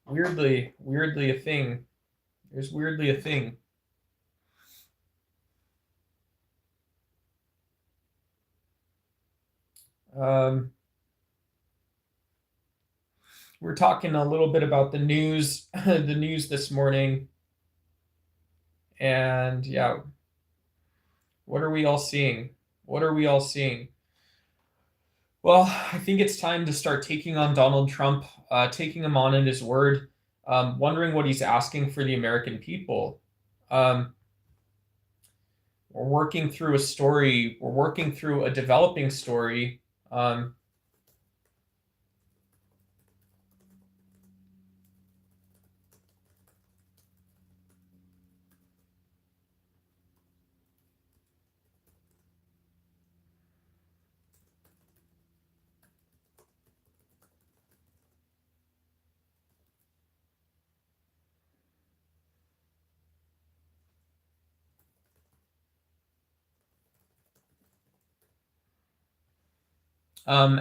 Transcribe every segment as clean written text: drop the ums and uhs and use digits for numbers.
weirdly a thing. There's weirdly a thing. Um, we're talking a little bit about the news, the news this morning, and yeah, what are we all seeing? What are we all seeing? Well, I think it's time to start taking on Donald Trump, taking him on at his word, wondering what he's asking for the American people. Um, we're working through a story. We're working through a developing story. Um,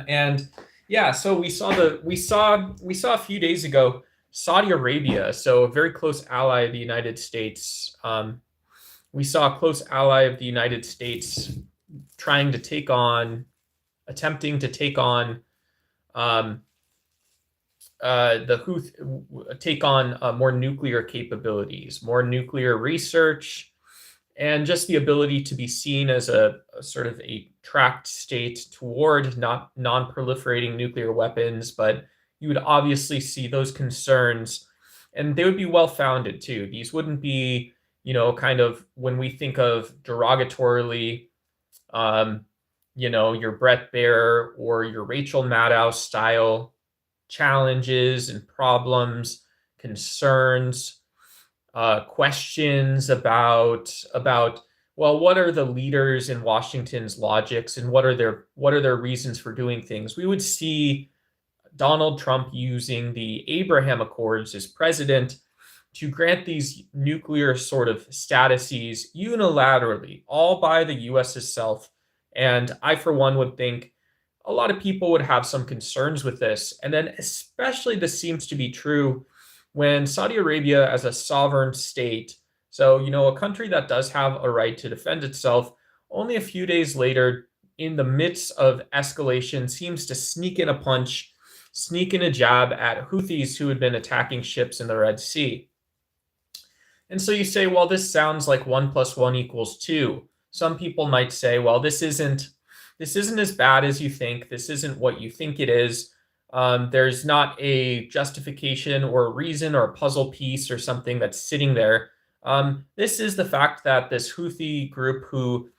and yeah, so we saw a few days ago Saudi Arabia, so a very close ally of the United States. We saw a close ally of the United States trying to take on, attempting to take on um, the Houthi, take on more nuclear capabilities, more nuclear research, and just the ability to be seen as a sort of a tracked state toward not non-proliferating nuclear weapons. But you would obviously see those concerns, and they would be well founded too. These wouldn't be, kind of when we think of derogatorily, um, your Brett Baer or your Rachel Maddow style challenges and problems, concerns, questions about well, what are the leaders in Washington's logics and what are their reasons for doing things? We would see Donald Trump using the Abraham Accords as president to grant these nuclear sort of statuses unilaterally, all by the US itself. And I, for one, would think a lot of people would have some concerns with this. And then, especially, this seems to be true when Saudi Arabia, as a sovereign state, so, a country that does have a right to defend itself, only a few days later, in the midst of escalation, seems to sneak in a punch, sneak in a jab at Houthis who had been attacking ships in the Red Sea. And so you say, well, this sounds like 1 + 1 = 2. Some people might say, well, this isn't as bad as you think. This isn't what you think it is. There's not a justification or a reason or a puzzle piece or something that's sitting there. This is the fact that this Houthi group, who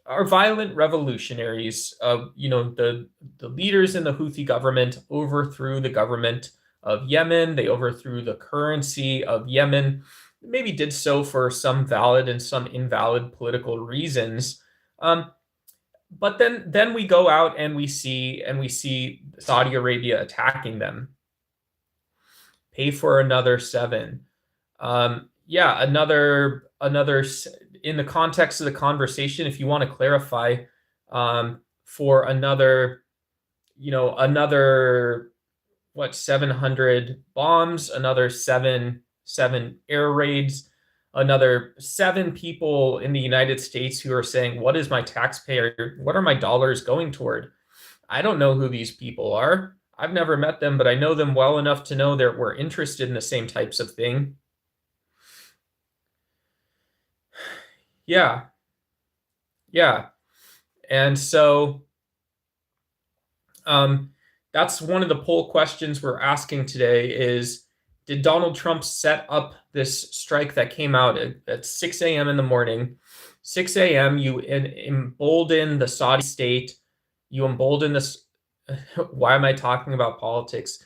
are violent revolutionaries, the leaders in the Houthi government overthrew the government of Yemen. They overthrew the currency of Yemen. Maybe did so for some valid and some invalid political reasons. But then we go out and we see Saudi Arabia attacking them. Pay for another 7. Yeah, another in the context of the conversation, if you want to clarify, for another what, 700 bombs, another seven air raids, another 7 people in the United States who are saying, what are my dollars going toward? I don't know who these people are. I've never met them, but I know them well enough to know that we're interested in the same types of thing. Yeah. Yeah. And so that's one of the poll questions we're asking today is, did Donald Trump set up this strike that came out at 6 a.m. in the morning? 6 a.m., you embolden the Saudi state. You embolden this. Why am I talking about politics?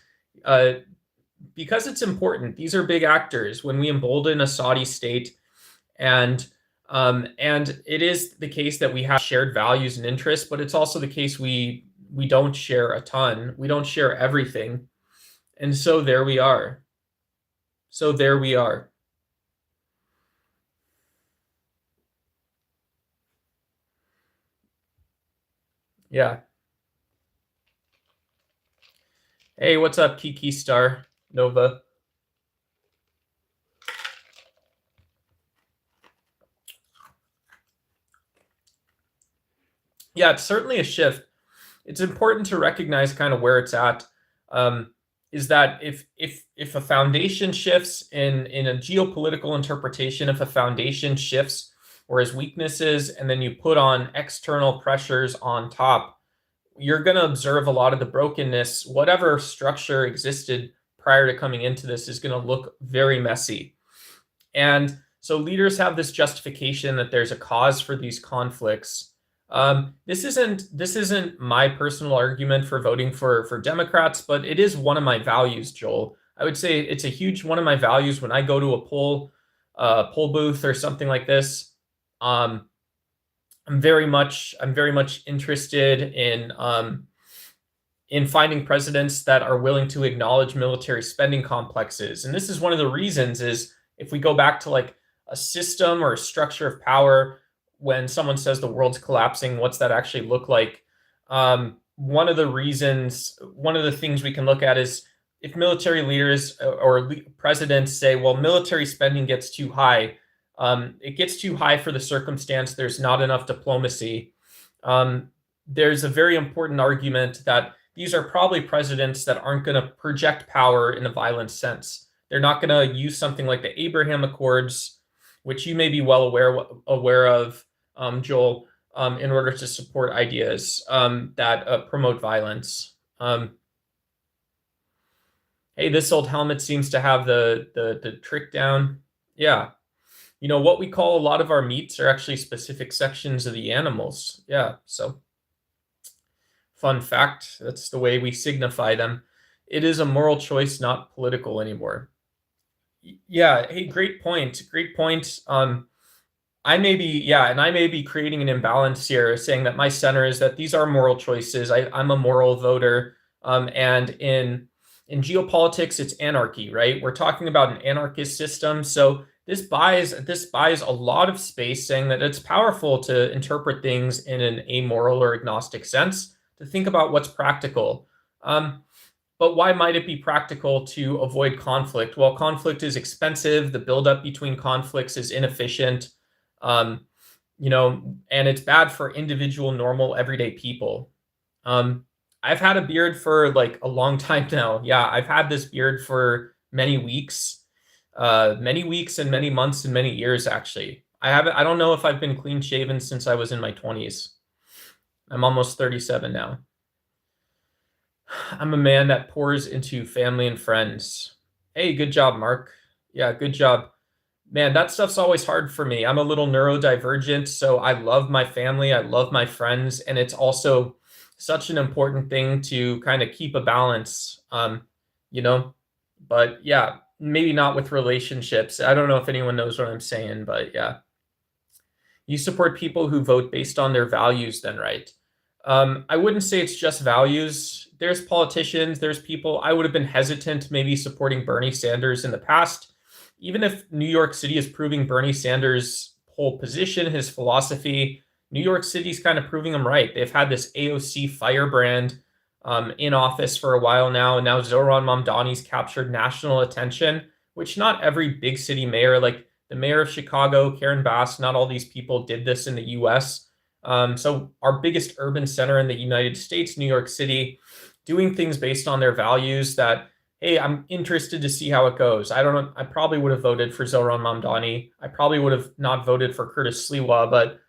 Because it's important. These are big actors. When we embolden a Saudi state, and it is the case that we have shared values and interests, but it's also the case we don't share a ton. We don't share everything. And so there we are. So there we are. Yeah. Hey, what's up, Kiki Star Nova? Yeah, it's certainly a shift. It's important to recognize kind of where it's at. Um, is that if a foundation shifts in a geopolitical interpretation, if a foundation shifts or has weaknesses, and then you put on external pressures on top, you're going to observe a lot of the brokenness. Whatever structure existed prior to coming into this is going to look very messy. And so leaders have this justification that there's a cause for these conflicts. This isn't my personal argument for voting for Democrats, but it is one of my values, Joel. I would say it's a huge one of my values when I go to a poll booth or something like this. I'm very much interested in finding presidents that are willing to acknowledge military spending complexes. And this is one of the reasons is if we go back to like a system or a structure of power, when someone says the world's collapsing, what's that actually look like? One of the things we can look at is if military leaders or presidents say, well, military spending gets too high, it gets too high for the circumstance, there's not enough diplomacy. There's a very important argument that these are probably presidents that aren't going to project power in a violent sense. They're not going to use something like the Abraham Accords, which you may be well aware of, Joel, in order to support ideas that promote violence. Hey, this old helmet seems to have the trick down. Yeah. You know, what we call a lot of our meats are actually specific sections of the animals. Yeah, so fun fact, that's the way we signify them. It is a moral choice, not political anymore. Yeah, hey, great point. Great point. I may be creating an imbalance here, saying that my center is that these are moral choices. I'm a moral voter. And in geopolitics, it's anarchy, right? We're talking about an anarchist system. So this buys a lot of space, saying that it's powerful to interpret things in an amoral or agnostic sense, to think about what's practical. But why might it be practical to avoid conflict? Well, conflict is expensive. The buildup between conflicts is inefficient. And it's bad for individual, normal, everyday people. I've had a beard for like a long time now. Yeah, I've had this beard for many weeks and many months and many years, actually. I don't know if I've been clean shaven since I was in my 20s. I'm almost 37 now. I'm a man that pours into family and friends. Hey, good job, Mark. Yeah, good job. Man, that stuff's always hard for me. I'm a little neurodivergent, so I love my family, I love my friends, and it's also such an important thing to kind of keep a balance, but yeah, maybe not with relationships. I don't know if anyone knows what I'm saying, but yeah. You support people who vote based on their values then, right? I wouldn't say it's just values. There's politicians, there's people. I would have been hesitant maybe supporting Bernie Sanders in the past, even if New York City is proving Bernie Sanders' whole position, his philosophy. New York City's kind of proving them right. They've had this AOC firebrand in office for a while now, and now Zohran Mamdani's captured national attention, which not every big city mayor, like the mayor of Chicago, Karen Bass, not all these people did this in the U.S. So our biggest urban center in the United States, New York City, doing things based on their values that, hey, I'm interested to see how it goes. I don't know. I probably would have voted for Zohran Mamdani. I probably would have not voted for Curtis Sliwa, but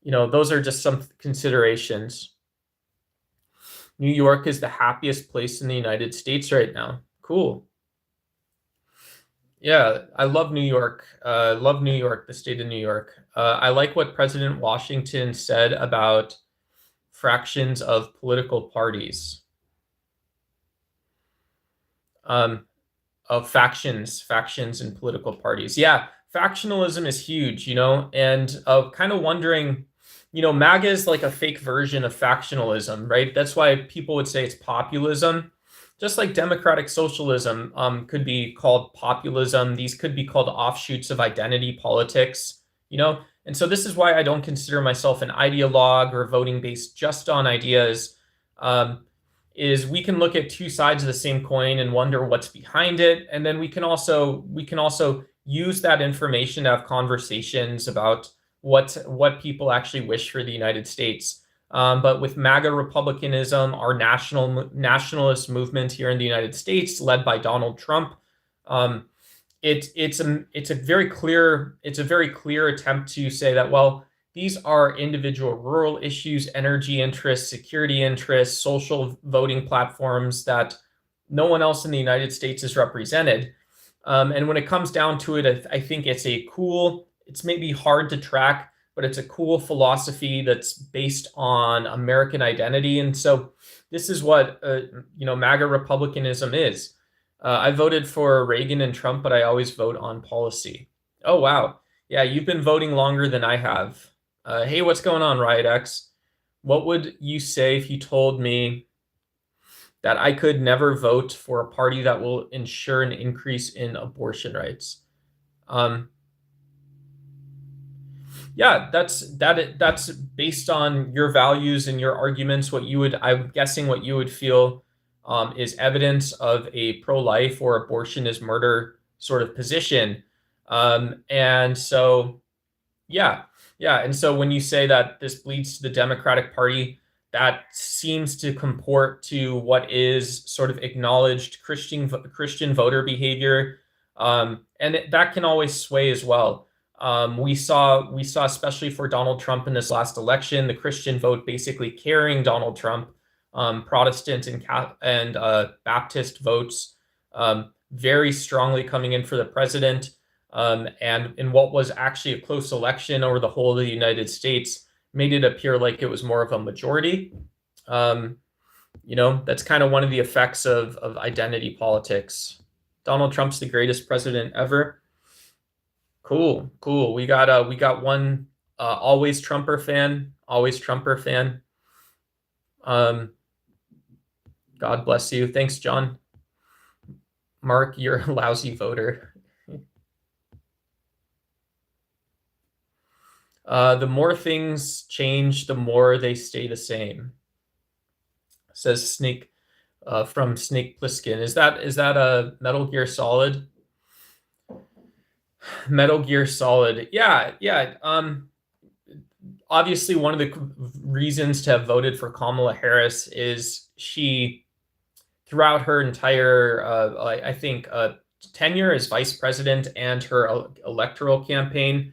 those are just some considerations. New York is the happiest place in the United States right now. Cool. Yeah, I love New York. Love New York, the state of New York. I like what President Washington said about fractions of political parties. Of factions in political parties. Yeah, factionalism is huge, and kind of wondering, MAGA is like a fake version of factionalism, right? That's why people would say it's populism. Just like democratic socialism could be called populism. These could be called offshoots of identity politics, And so this is why I don't consider myself an ideologue or voting based just on ideas. Is we can look at two sides of the same coin and wonder what's behind it, and then we can also use that information to have conversations about what people actually wish for the United States. But with MAGA republicanism, our nationalist movement here in the United States, led by Donald Trump, it's a very clear attempt to say that, well, these are individual rural issues, energy interests, security interests, social voting platforms that no one else in the United States is represented. And when it comes down to it, I think it's maybe hard to track, but it's a cool philosophy that's based on American identity. And so this is what, MAGA republicanism is. I voted for Reagan and Trump, but I always vote on policy. Oh, wow. Yeah, you've been voting longer than I have. Hey, what's going on, RiotX? What would you say if you told me that I could never vote for a party that will ensure an increase in abortion rights? Yeah, that's based on your values and your arguments. I'm guessing what you would feel is evidence of a pro-life or abortion is murder sort of position. And so, yeah. And so when you say that this bleeds to the Democratic Party, that seems to comport to what is sort of acknowledged Christian voter behavior, and that can always sway as well. We saw, especially for Donald Trump in this last election, the Christian vote basically carrying Donald Trump, Protestant and Baptist votes very strongly coming in for the president. And in what was actually a close election over the whole of the United States, made it appear like it was more of a majority. That's kind of one of the effects of identity politics. Donald Trump's the greatest president ever. Cool. We got one always Trumper fan. God bless you. Thanks, John. Mark, you're a lousy voter. The more things change, the more they stay the same, says Snake from Snake Plissken. Is that a Metal Gear Solid? Metal Gear Solid. Yeah. Obviously, one of the reasons to have voted for Kamala Harris is she, throughout her entire, I think, tenure as vice president and her electoral campaign,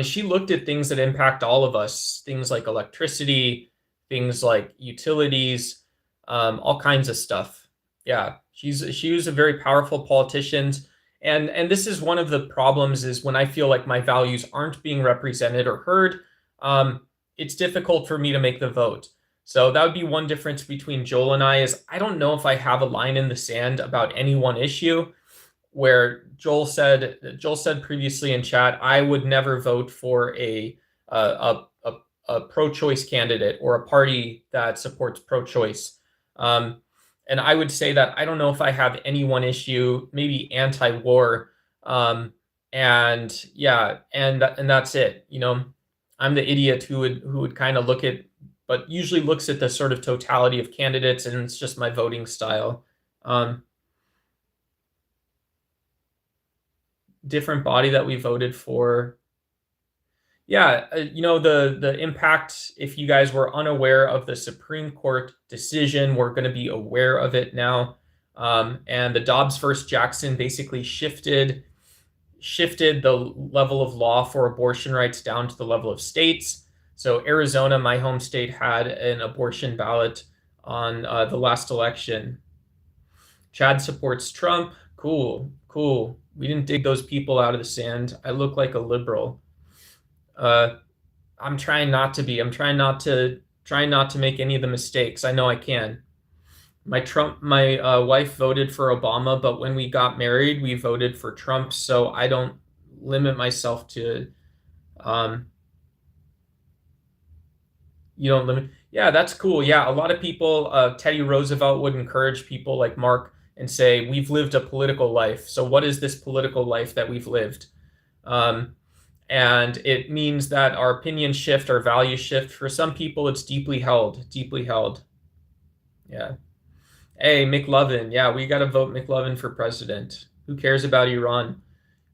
she looked at things that impact all of us, things like electricity, things like utilities, all kinds of stuff. Yeah, she was a very powerful politician. And this is one of the problems, is when I feel like my values aren't being represented or heard, it's difficult for me to make the vote. So that would be one difference between Joel and I, is I don't know if I have a line in the sand about any one issue. Where Joel said previously in chat, I would never vote for a pro-choice candidate or a party that supports pro-choice. And I would say that I don't know if I have any one issue, maybe anti-war, and that's it. I'm the idiot who would kind of but usually looks at the sort of totality of candidates, and it's just my voting style. Different body that we voted for. Yeah, the impact, if you guys were unaware of the Supreme Court decision, we're going to be aware of it now. And the Dobbs versus Jackson basically shifted the level of law for abortion rights down to the level of states. So Arizona, my home state, had an abortion ballot on the last election. Chad supports Trump. Cool. We didn't dig those people out of the sand. I look like a liberal. I'm trying not to be. I'm trying not to make any of the mistakes. I know I can. My wife voted for Obama, but when we got married, we voted for Trump. So I don't limit myself to. You don't limit. Yeah, that's cool. Yeah, a lot of people. Teddy Roosevelt would encourage people like Mark and say, we've lived a political life. So what is this political life that we've lived? And it means that our opinions shift, our values shift. For some people, it's deeply held. Yeah. Hey, McLovin. Yeah, we got to vote McLovin for president. Who cares about Iran?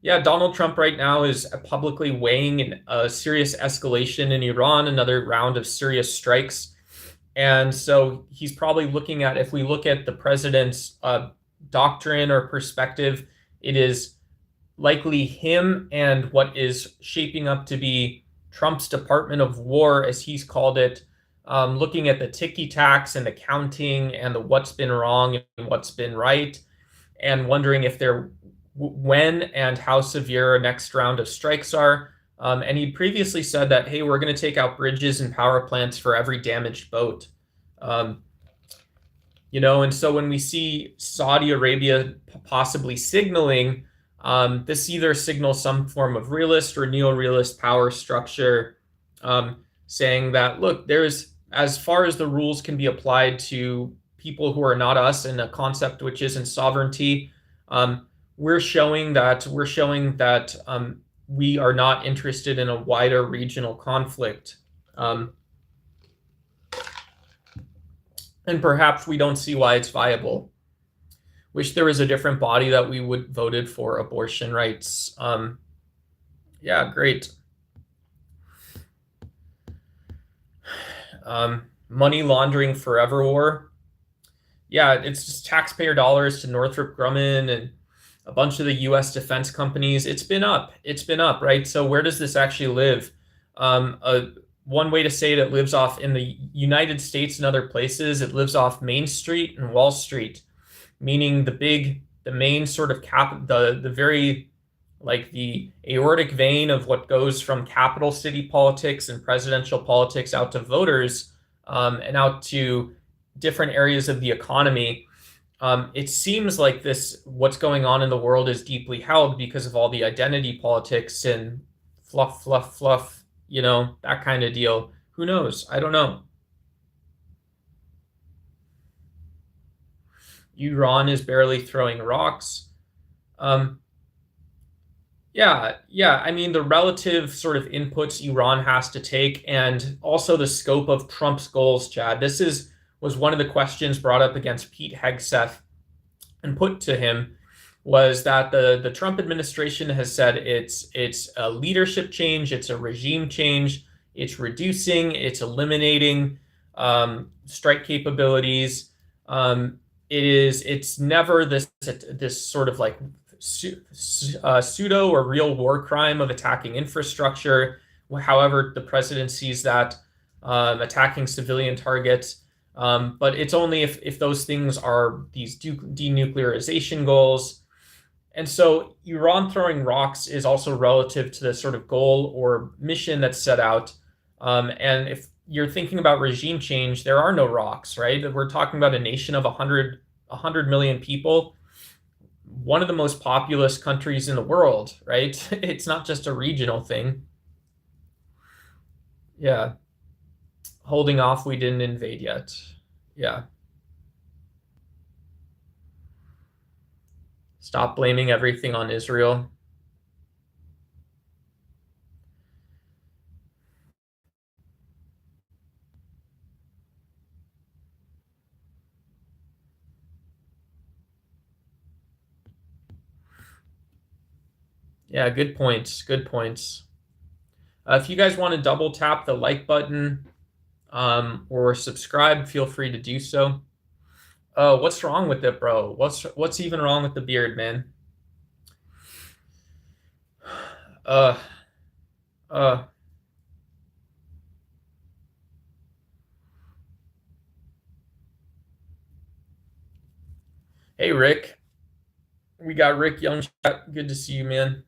Yeah, Donald Trump right now is publicly weighing a serious escalation in Iran, another round of serious strikes. And so he's probably looking at, if we look at the president's doctrine or perspective, it is likely him and what is shaping up to be Trump's Department of War, as he's called it, looking at the ticky-tacks and the counting and the what's been wrong and what's been right, and wondering if they're when and how severe a next round of strikes are. And he previously said that, hey, we're going to take out bridges and power plants for every damaged boat. And so when we see Saudi Arabia possibly signaling, this either signals some form of realist or neo-realist power structure, saying that, look, there's, as far as the rules can be applied to people who are not us in a concept which isn't sovereignty, we're showing that we are not interested in a wider regional conflict. And perhaps we don't see why it's viable. Wish there was a different body that we would voted for abortion rights. Yeah, great. Money laundering forever war. Yeah, it's just taxpayer dollars to Northrop Grumman and a bunch of the U.S. defense companies. It's been up, right? So where does this actually live? One way to say it lives off in the United States and other places. It lives off Main Street and Wall Street, meaning the main sort of the very, like, the aortic vein of what goes from capital city politics and presidential politics out to voters, and out to different areas of the economy. It seems like what's going on in the world is deeply held because of all the identity politics and fluff, that kind of deal. Who knows? I don't know. Iran is barely throwing rocks. Yeah. I mean, the relative sort of inputs Iran has to take, and also the scope of Trump's goals, Chad. This was one of the questions brought up against Pete Hegseth and put to him, was that the Trump administration has said it's a leadership change, it's a regime change, it's reducing, it's eliminating strike capabilities. It's never this sort of like pseudo or real war crime of attacking infrastructure. However, the president sees that attacking civilian targets. But it's only if those things are these denuclearization goals. And so Iran throwing rocks is also relative to the sort of goal or mission that's set out. And if you're thinking about regime change, there are no rocks, right? We're talking about a nation of 100 million people, one of the most populous countries in the world, right? It's not just a regional thing. Yeah. Holding off, we didn't invade yet. Yeah. Stop blaming everything on Israel. Yeah, good points. Good points. If you guys want to double tap the like button or subscribe, feel free to do so. What's wrong with it, bro? What's even wrong with the beard, man? Hey, Rick. We got Rick Young. Good to see you, man.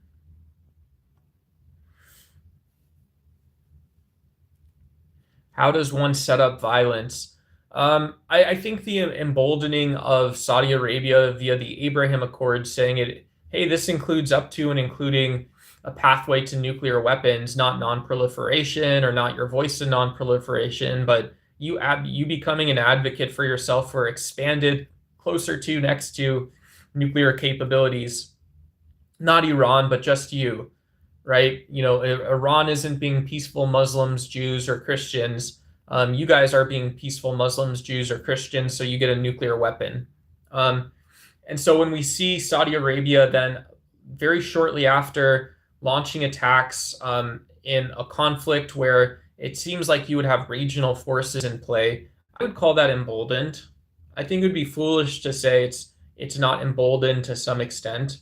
How does one set up violence? I think the emboldening of Saudi Arabia via the Abraham Accords, saying hey, this includes up to and including a pathway to nuclear weapons, not non-proliferation or not your voice in non-proliferation, but you becoming an advocate for yourself for expanded, closer to, next to nuclear capabilities. Not Iran, but just you, right? Iran isn't being peaceful Muslims, Jews, or Christians. You guys are being peaceful Muslims, Jews, or Christians, so you get a nuclear weapon. And so when we see Saudi Arabia then very shortly after, launching attacks in a conflict where it seems like you would have regional forces in play. I would call that emboldened. I think it would be foolish to say it's not emboldened to some extent.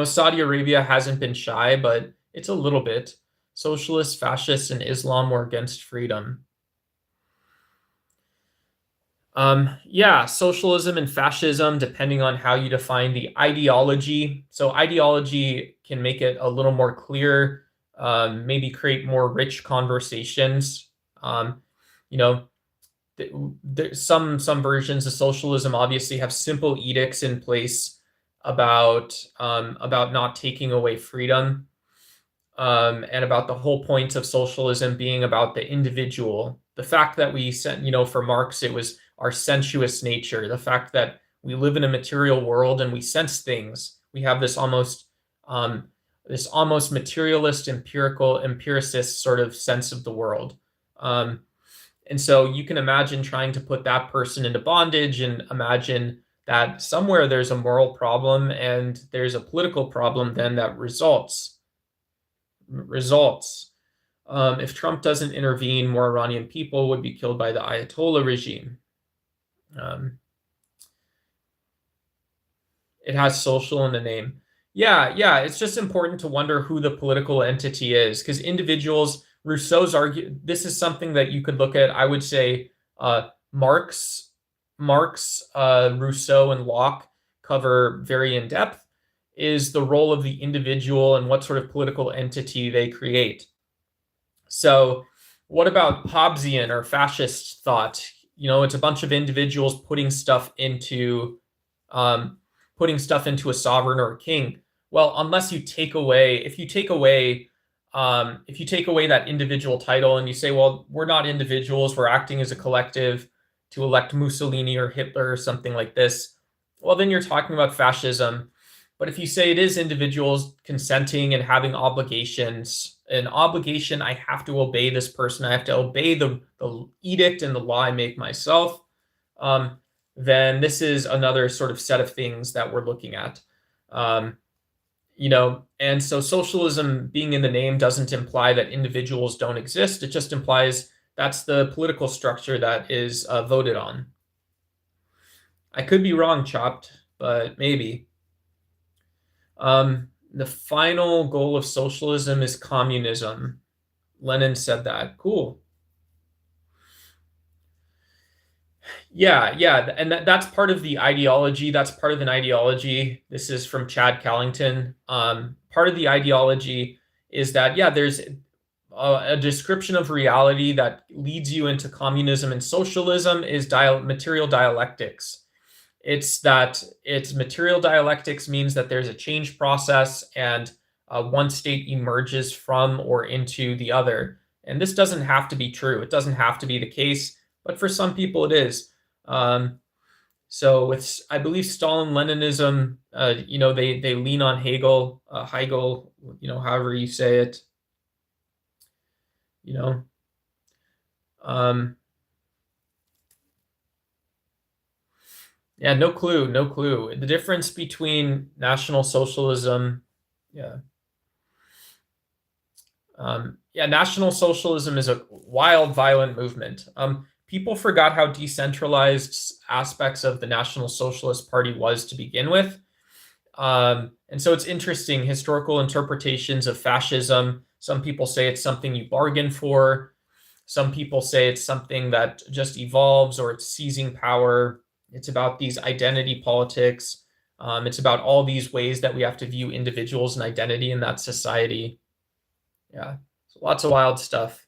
Saudi Arabia hasn't been shy, but it's a little bit. Socialists, fascists, and Islam were against freedom. Yeah, socialism and fascism, depending on how you define the ideology. So ideology can make it a little more clear, maybe create more rich conversations. You know, some versions of socialism obviously have simple edicts in place about not taking away freedom, and about the whole point of socialism being about the individual. The fact that we sent, for Marx, it was our sensuous nature, the fact that we live in a material world and we sense things. We have this almost materialist, empiricist sort of sense of the world. And so you can imagine trying to put that person into bondage and imagine that somewhere there's a moral problem and there's a political problem then that results. If Trump doesn't intervene, more Iranian people would be killed by the Ayatollah regime. It has social in the name. Yeah, it's just important to wonder who the political entity is, because individuals, Rousseau's argue, this is something that you could look at. I would say Marx, Rousseau, and Locke cover very in depth, is the role of the individual and what sort of political entity they create. So what about Hobbesian or fascist thought? It's a bunch of individuals putting stuff into a sovereign or a king. Well, unless you take away, if you take away that individual title and you say, well, we're not individuals, we're acting as a collective to elect Mussolini or Hitler or something like this, well, then you're talking about fascism. But if you say it is individuals consenting and having obligations, an obligation, I have to obey this person, I have to obey the edict and the law I make myself, then this is another sort of set of things that we're looking at. And so socialism being in the name doesn't imply that individuals don't exist. It just implies that's the political structure that is voted on. I could be wrong, Chopped, but maybe. The final goal of socialism is communism. Lenin said that. Cool. Yeah, and that's part of the ideology. That's part of an ideology. This is from Chad Callington. Part of the ideology is that, there's a description of reality that leads you into communism and socialism is material dialectics. It's material dialectics means that there's a change process and one state emerges from or into the other. And this doesn't have to be true. It doesn't have to be the case, but for some people it is. So it's, I believe, Stalin-Leninism, they lean on Hegel, however you say it, yeah, no clue. The difference between National Socialism, National Socialism is a wild, violent movement. People forgot how decentralized aspects of the National Socialist Party was to begin with. And so it's interesting, historical interpretations of fascism. Some people say it's something you bargain for. Some people say it's something that just evolves or it's seizing power. It's about these identity politics. It's about all these ways that we have to view individuals and identity in that society. Yeah, so lots of wild stuff.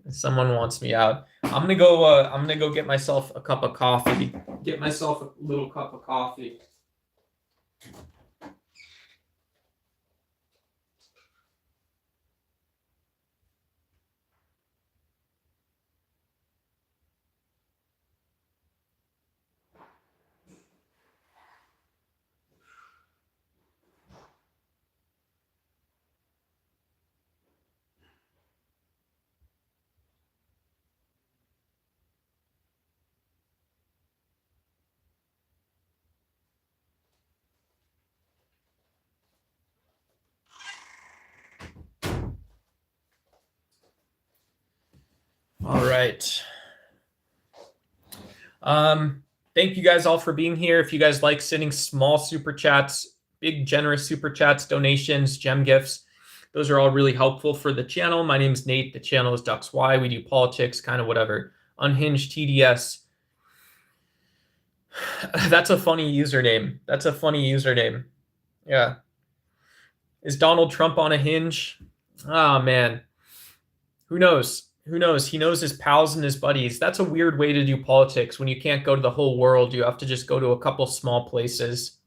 Someone wants me out. I'm gonna go get myself a cup of coffee. Get myself a little cup of coffee. All right. Thank you guys all for being here. If you guys like sending small super chats, big generous super chats, donations, gem gifts, those are all really helpful for the channel. My name is Nate. The channel is DucksY. We do politics, kind of whatever. Unhinged TDS. That's a funny username. That's a funny username. Yeah. Is Donald Trump on a hinge? Oh, man. Who knows? Who knows? He knows his pals and his buddies. That's a weird way to do politics. When you can't go to the whole world, you have to just go to a couple small places.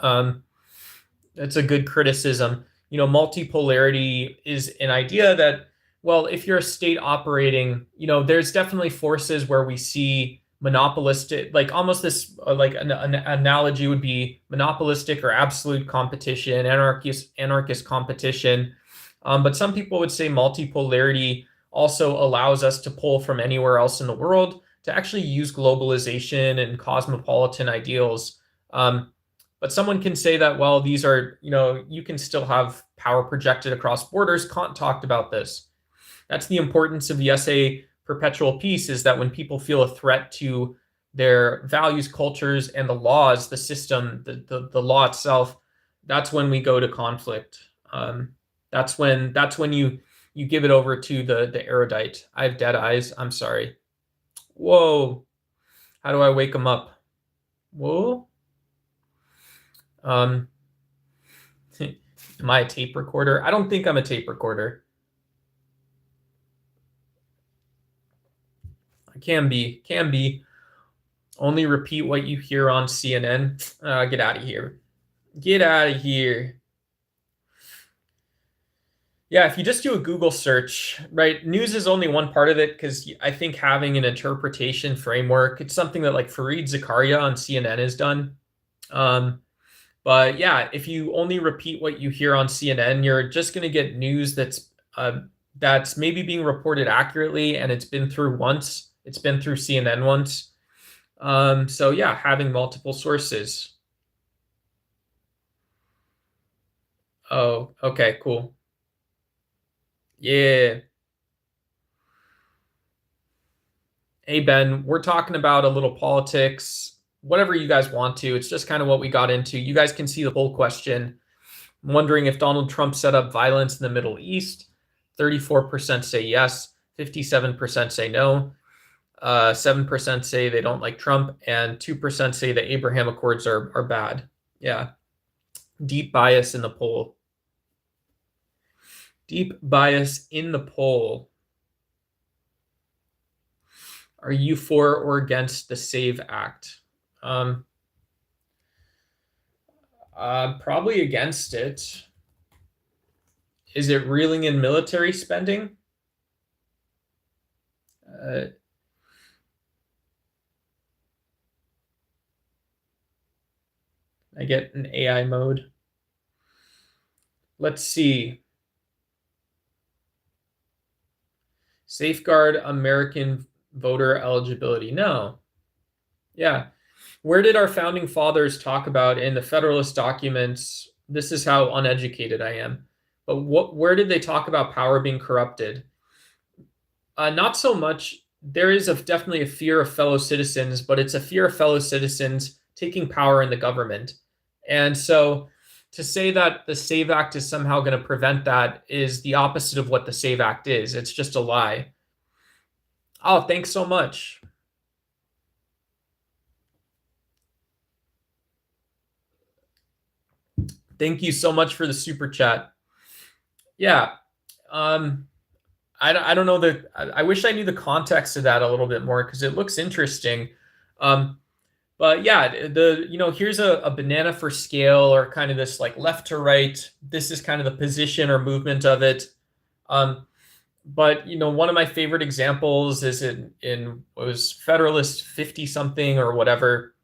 That's a good criticism. You know, multipolarity is an idea that, well, if you're a state operating, you know, there's definitely forces where we see monopolistic, like almost this, like an analogy would be monopolistic or absolute competition, anarchist competition. But some people would say multipolarity also allows us to pull from anywhere else in the world to actually use globalization and cosmopolitan ideals. But someone can say that, well, these are, you know, you can still have power projected across borders. Kant talked about this. That's the importance of the essay Perpetual Peace, is that when people feel a threat to their values, cultures, and the laws, the system, the law itself, that's when we go to conflict. That's when you give it over to the erudite. I have dead eyes. I'm sorry. Whoa. How do I wake them up? Whoa. Am I a tape recorder? I don't think I'm a tape recorder. I can be. Only repeat what you hear on CNN. Get out of here. Get out of here. Yeah, if you just do a Google search, right, news is only one part of it, because I think having an interpretation framework, it's something that like Fareed Zakaria on CNN has done. But yeah, if you only repeat what you hear on CNN, you're just going to get news that's maybe being reported accurately, and it's been through once. It's been through CNN once. So yeah, having multiple sources. Oh, okay, cool. Yeah. Hey, Ben, we're talking about a little politics, whatever you guys want to. It's just kind of what we got into. You guys can see the poll question. I'm wondering if Donald Trump set up violence in the Middle East. 34% say yes, 57% say no, 7% say they don't like Trump, and 2% say the Abraham Accords are bad. Yeah. Deep bias in the poll. Deep bias in the poll. Are you for or against the SAVE Act? Probably against it. Is it reeling in military spending? I get an AI mode. Let's see. Safeguard American voter eligibility. No. Yeah. Where did our founding fathers talk about in the Federalist documents? This is how uneducated I am. But where did they talk about power being corrupted? Not so much. There is definitely a fear of fellow citizens, but it's a fear of fellow citizens taking power in the government. And so to say that the SAVE Act is somehow going to prevent that is the opposite of what the SAVE Act is. It's just a lie. Oh, thanks so much. Thank you so much for the super chat. Yeah. I don't know I wish I knew the context of that a little bit more, because it looks interesting. But yeah, here's a banana for scale, or kind of this like left to right. This is kind of the position or movement of it. But one of my favorite examples is in what was Federalist 50 something or whatever.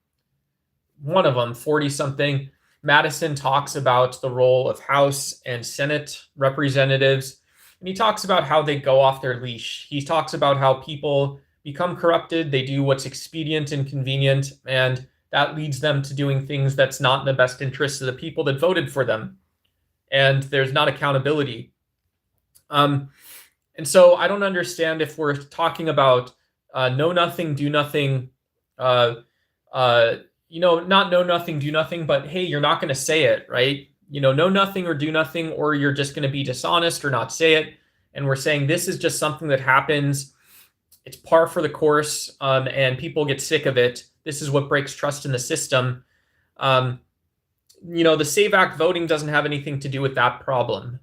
One of them, 40 something. Madison talks about the role of House and Senate representatives, and he talks about how they go off their leash. He talks about how people become corrupted, they do what's expedient and convenient, and that leads them to doing things that's not in the best interest of the people that voted for them. And there's not accountability. And so I don't understand if we're talking about know nothing, do nothing, uh, uh, not know nothing, do nothing, but hey, you're not going to say it, right? Know nothing or do nothing, or you're just going to be dishonest or not say it. And we're saying this is just something that happens. It's par for the course, and people get sick of it. This is what breaks trust in the system. Um, the SAVE Act voting doesn't have anything to do with that problem,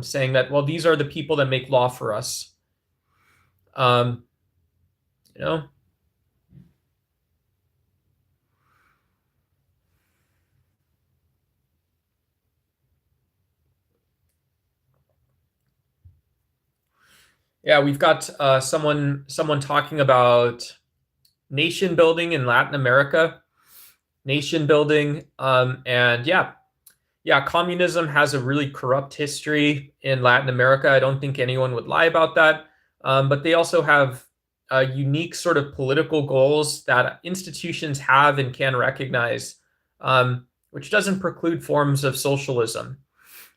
saying that, well, these are the people that make law for us. Um, you know, yeah, we've got someone talking about nation building in Latin America, nation building, and yeah, communism has a really corrupt history in Latin America. I don't think anyone would lie about that. But they also have unique sort of political goals that institutions have and can recognize, which doesn't preclude forms of socialism.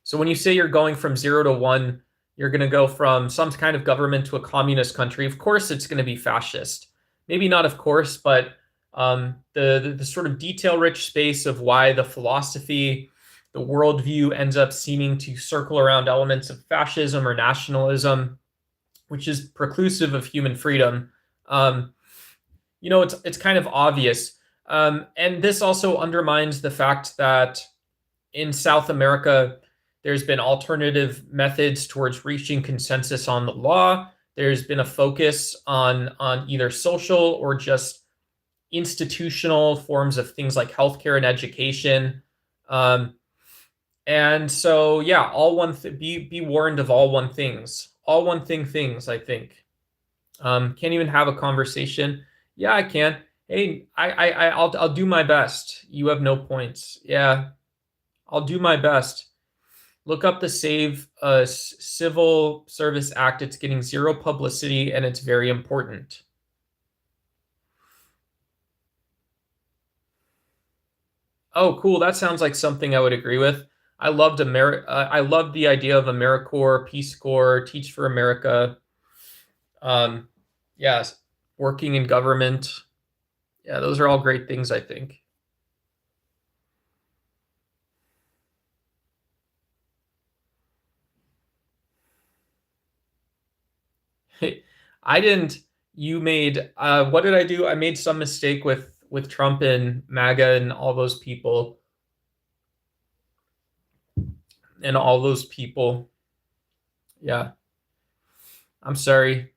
So when you say you're going from 0 to 1, you're going to go from some kind of government to a communist country. Of course, it's going to be fascist. Maybe not, of course, but the sort of detail-rich space of why the philosophy, the worldview ends up seeming to circle around elements of fascism or nationalism, which is preclusive of human freedom. It's kind of obvious. And this also undermines the fact that in South America, there's been alternative methods towards reaching consensus on the law. There's been a focus on either social or just institutional forms of things like healthcare and education. And so, yeah, be warned of all one things. All one things, I think. Can't even have a conversation. Yeah, I can. Hey, I'll do my best. You have no points. Yeah, I'll do my best. Look up the Save Civil Service Act. It's getting zero publicity, and it's very important. Oh, cool. That sounds like something I would agree with. I loved I loved the idea of AmeriCorps, Peace Corps, Teach for America. Yes, working in government. Yeah, those are all great things, I think. I didn't. You made. What did I do? I made some mistake with Trump and MAGA and all those people. And all those people. Yeah, I'm sorry.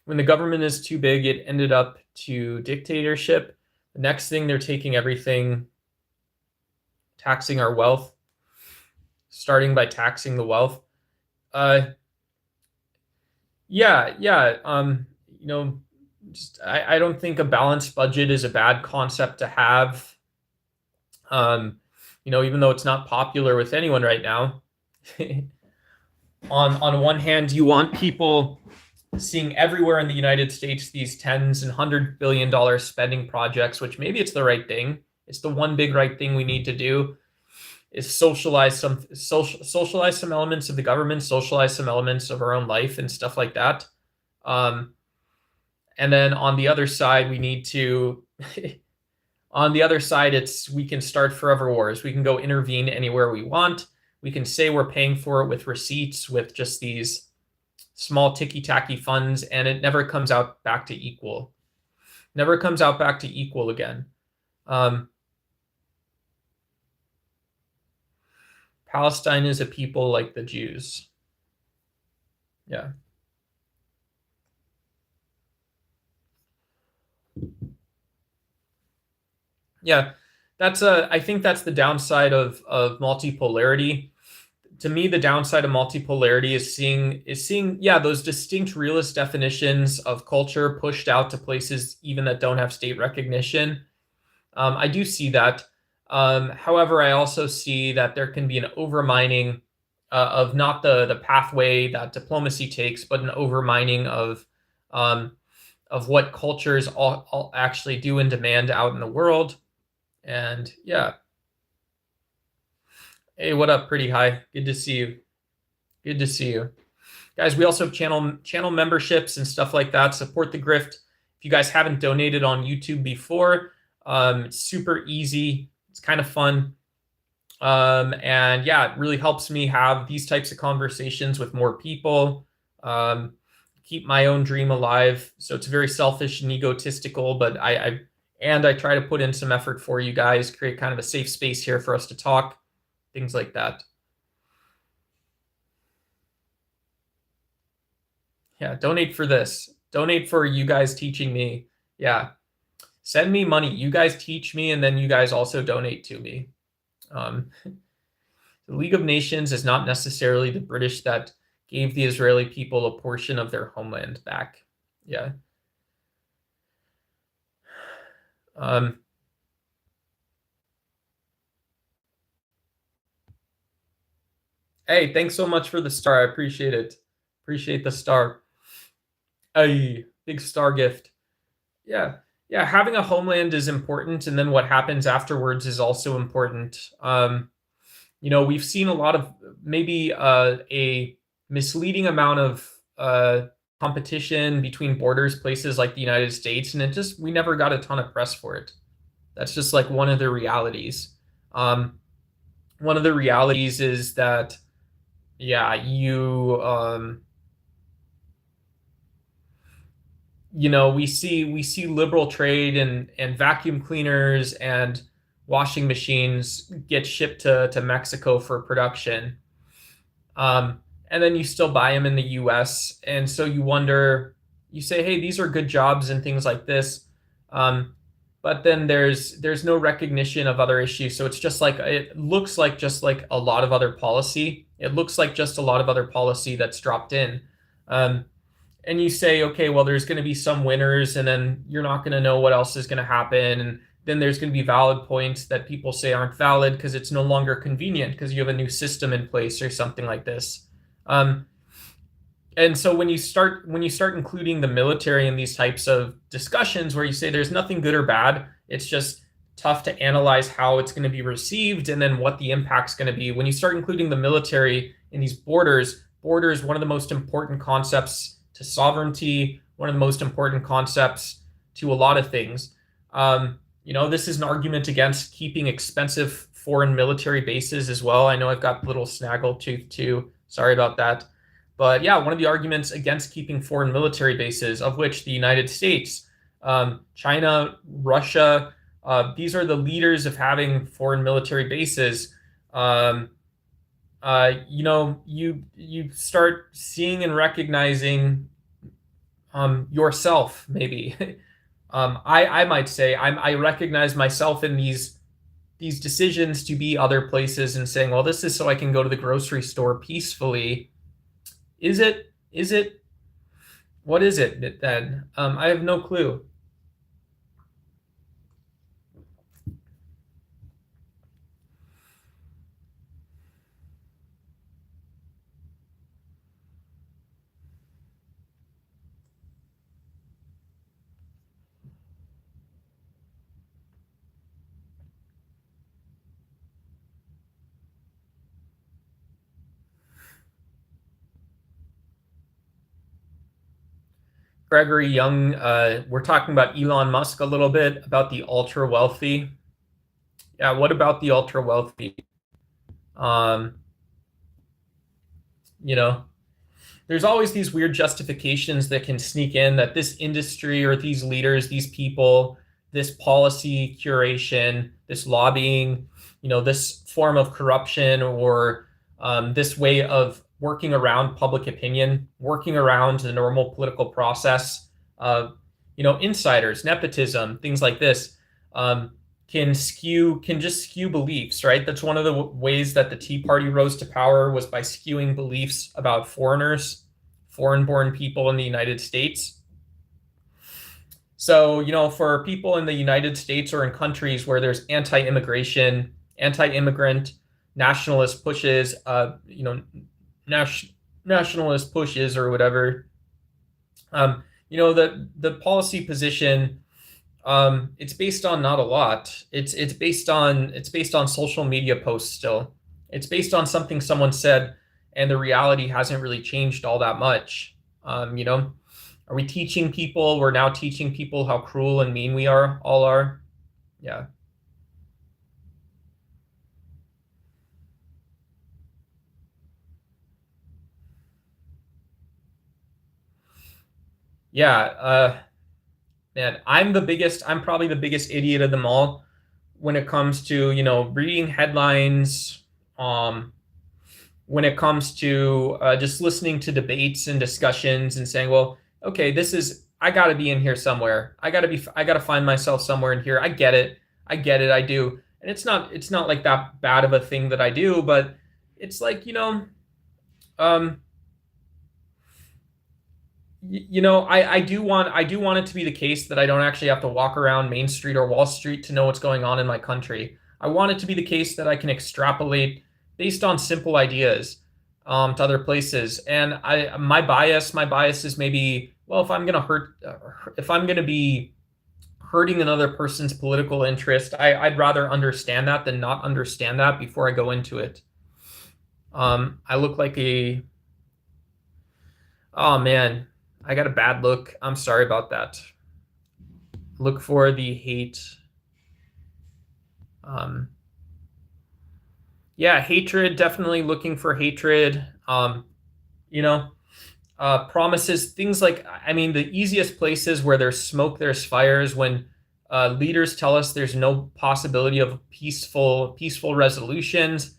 When the government is too big, it ended up to dictatorship. The next thing, they're taking everything, taxing our wealth, starting by taxing the wealth. Yeah. I don't think a balanced budget is a bad concept to have. Even though it's not popular with anyone right now. On one hand, you want people seeing everywhere in the United States these tens and $100 billion spending projects, which maybe it's the right thing. It's the one big right thing we need to do, is socialize some elements of the government, socialize some elements of our own life and stuff like that. And then on the other side, we need to on the other side, we can start forever wars. We can go intervene anywhere we want. We can say we're paying for it with receipts, with just these small ticky-tacky funds, and it never comes out back to equal. Never comes out back to equal again. Palestine is a people like the Jews. Yeah. Yeah, I think that's the downside of multipolarity. To me, the downside of multipolarity is seeing those distinct realist definitions of culture pushed out to places even that don't have state recognition. I do see that. However, I also see that there can be an overmining of not the pathway that diplomacy takes, but an overmining of what cultures all actually do and demand out in the world. And yeah. Hey, what up, Pretty High? Good to see you. Good to see you. Guys, we also have channel memberships and stuff like that. Support the grift. If you guys haven't donated on YouTube before, it's super easy. It's kind of fun. And yeah, it really helps me have these types of conversations with more people, keep my own dream alive. So it's very selfish and egotistical, but I try to put in some effort for you guys, create kind of a safe space here for us to talk, things like that. Yeah, donate for this. Donate for you guys teaching me. Yeah. Send me money. You guys teach me, and then you guys also donate to me. The League of Nations is not necessarily the British that gave the Israeli people a portion of their homeland back. Yeah. Hey, thanks so much for the star. I appreciate it. Appreciate the star. Hey, big star gift. Yeah. Yeah, having a homeland is important, and then what happens afterwards is also important. We've seen a lot of maybe a misleading amount of competition between borders, places like the United States, and we never got a ton of press for it. That's just like one of the realities. One of the realities is that, yeah, we see liberal trade and vacuum cleaners and washing machines get shipped to Mexico for production. And then you still buy them in the US. And so you wonder, you say, hey, these are good jobs and things like this. But then there's no recognition of other issues. So it looks like just like a lot of other policy. It looks like just a lot of other policy that's dropped in. And you say, okay, well, there's going to be some winners, and then you're not going to know what else is going to happen. And then there's going to be valid points that people say aren't valid because it's no longer convenient because you have a new system in place or something like this. And so when you start including the military in these types of discussions where you say there's nothing good or bad, it's just tough to analyze how it's going to be received and then what the impact's going to be. When you start including the military in these borders, one of the most important concepts to sovereignty, one of the most important concepts to a lot of things. This is an argument against keeping expensive foreign military bases as well. I know I've got a little snaggle tooth too. Sorry about that. But yeah, one of the arguments against keeping foreign military bases, of which the United States, China, Russia, these are the leaders of having foreign military bases. You start seeing and recognizing yourself, maybe. I might say I recognize myself in these decisions to be other places and saying, well, this is so I can go to the grocery store peacefully. Is it? What is it then? I have no clue. Gregory Young, we're talking about Elon Musk a little bit, about the ultra wealthy. Yeah, what about the ultra wealthy? There's always these weird justifications that can sneak in that this industry or these leaders, these people, this policy curation, this lobbying, this form of corruption or this way of working around public opinion, working around the normal political process, insiders, nepotism, things like this, can just skew beliefs, right? That's one of the ways that the Tea Party rose to power, was by skewing beliefs about foreigners, foreign-born people in the United States. So, for people in the United States or in countries where there's anti-immigration, anti-immigrant, nationalist pushes, nationalist pushes or whatever, the policy position, it's based on not a lot. It's based on social media posts still. It's based on something someone said, and the reality hasn't really changed all that much. You know, are we teaching people? We're now teaching people how cruel and mean we all are. Yeah. Yeah. Man, I'm probably the biggest idiot of them all when it comes to, reading headlines, um, when it comes to just listening to debates and discussions and saying, well, okay, I got to be in here somewhere. I got to find myself somewhere in here. I get it. I do. And it's not like that bad of a thing that I do, but it's like, um, I do want it to be the case that I don't actually have to walk around Main Street or Wall Street to know what's going on in my country. I want it to be the case that I can extrapolate based on simple ideas to other places. And my bias is maybe, well, if I'm gonna be hurting another person's political interest, I'd rather understand that than not understand that before I go into it. I look like oh man, I got a bad look. I'm sorry about that. Look for the hate. Um, yeah, hatred, definitely looking for hatred. You know, promises, things like, I mean, the easiest places where there's smoke, there's fires. When leaders tell us there's no possibility of peaceful resolutions,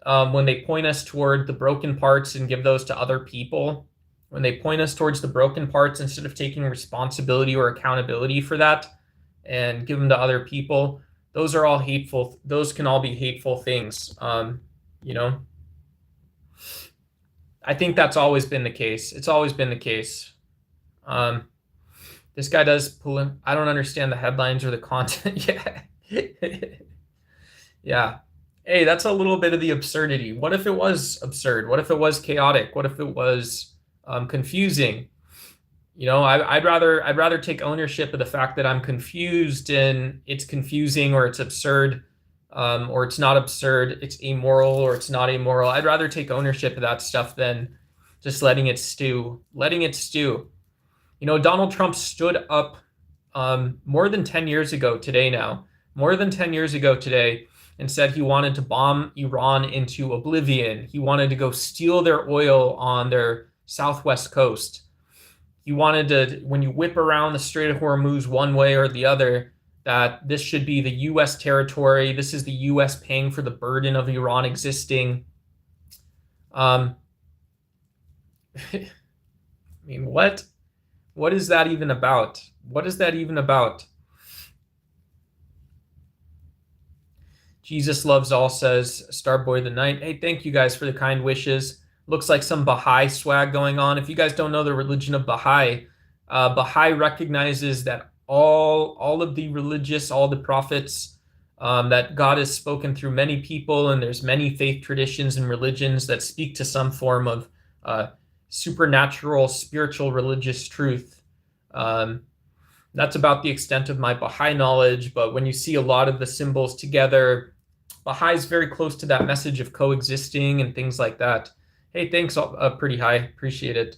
when they point us toward the broken parts and give those to other people, when they point us towards the broken parts instead of taking responsibility or accountability for that and give them to other people, those are all hateful. Those can all be hateful things. You know, I think that's always been the case. It's always been the case. This guy does pull in. I don't understand the headlines or the content. Yeah. Yeah. Hey, that's a little bit of the absurdity. What if it was absurd? What if it was chaotic? What if it was confusing? I'd rather take ownership of the fact that I'm confused and it's confusing or it's absurd, or it's not absurd, it's amoral or it's not amoral. I'd rather take ownership of that stuff than just letting it stew. Donald Trump stood up more than 10 years ago today now, more than 10 years ago today, and said he wanted to bomb Iran into oblivion. He wanted to go steal their oil on their southwest coast. He wanted to, when you whip around the Strait of Hormuz one way or the other, that this should be the U.S. territory. This is the U.S. paying for the burden of Iran existing. I mean, what is that even about? What is that even about? Jesus Loves All says, Starboy the Knight. Hey, thank you guys for the kind wishes. Looks like some Baha'i swag going on. If you guys don't know the religion of Baha'i, Baha'i recognizes that all of the religious, all the prophets, that God has spoken through many people, and there's many faith traditions and religions that speak to some form of supernatural, spiritual, religious truth. That's about the extent of my Baha'i knowledge, but when you see a lot of the symbols together, Baha'i is very close to that message of coexisting and things like that. Hey, thanks, Pretty High. Appreciate it.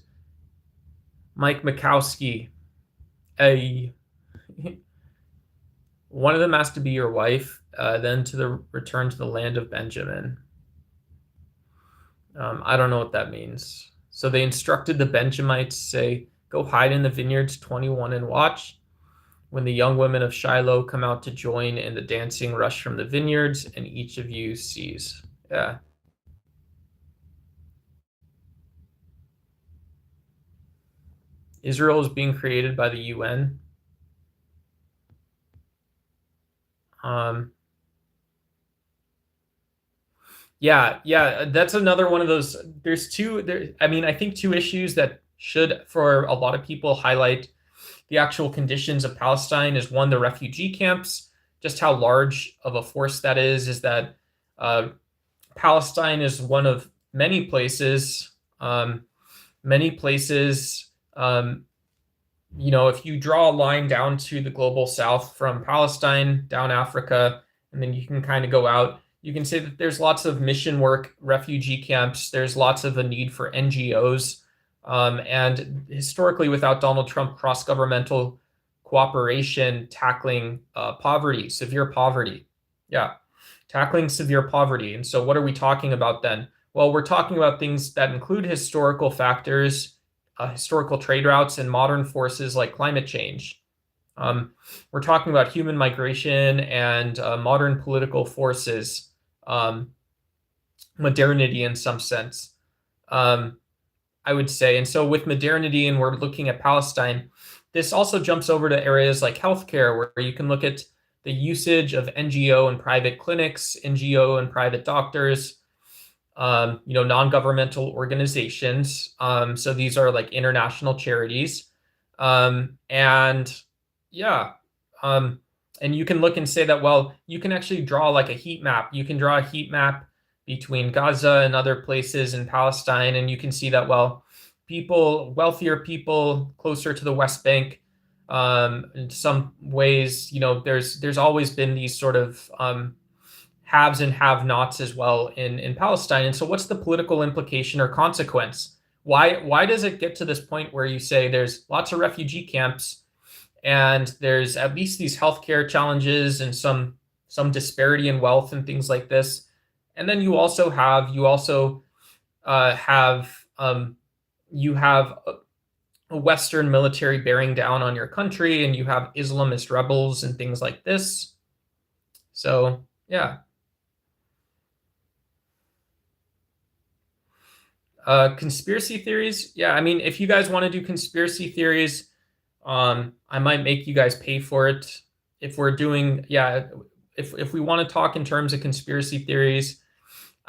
Mike Mikowski. Hey. One of them has to be your wife, then to the return to the land of Benjamin. I don't know what that means. So they instructed the Benjamites, say, go hide in the vineyards 21 and watch. When the young women of Shiloh come out to join in the dancing rush from the vineyards, and each of you sees. Yeah. Israel is being created by the UN. Yeah, that's another one of those. I think two issues that should, for a lot of people, highlight the actual conditions of Palestine is one, the refugee camps, just how large of a force that is that Palestine is one of many places, if you draw a line down to the global south from Palestine, down Africa, and then you can kind of go out, You can say that there's lots of mission work, refugee camps. There's lots of a need for NGOs. And historically, without Donald Trump, cross-governmental cooperation tackling poverty, severe poverty. Yeah, tackling severe poverty. And so what are we talking about then? Well, we're talking about things that include historical factors, historical trade routes, and modern forces like climate change. We're talking about human migration and modern political forces, modernity in some sense, I would say. And so with modernity, and we're looking at Palestine, this also jumps over to areas like healthcare, where you can look at the usage of NGO and private clinics, NGO and private doctors, non-governmental organizations. So these are like international charities. And you can look and say that, well, you can actually draw like a heat map. You can draw a heat map between Gaza and other places in Palestine, and you can see that, well, wealthier people closer to the West Bank, in some ways, there's always been these sort of haves and have-nots as well in Palestine. And so what's the political implication or consequence? Why does it get to this point where you say there's lots of refugee camps and there's at least these healthcare challenges and some disparity in wealth and things like this? And then you have a Western military bearing down on your country, and you have Islamist rebels and things like this. So, yeah. Conspiracy theories. Yeah, I mean, if you guys want to do conspiracy theories, I might make you guys pay for it. If we're doing, if we want to talk in terms of conspiracy theories,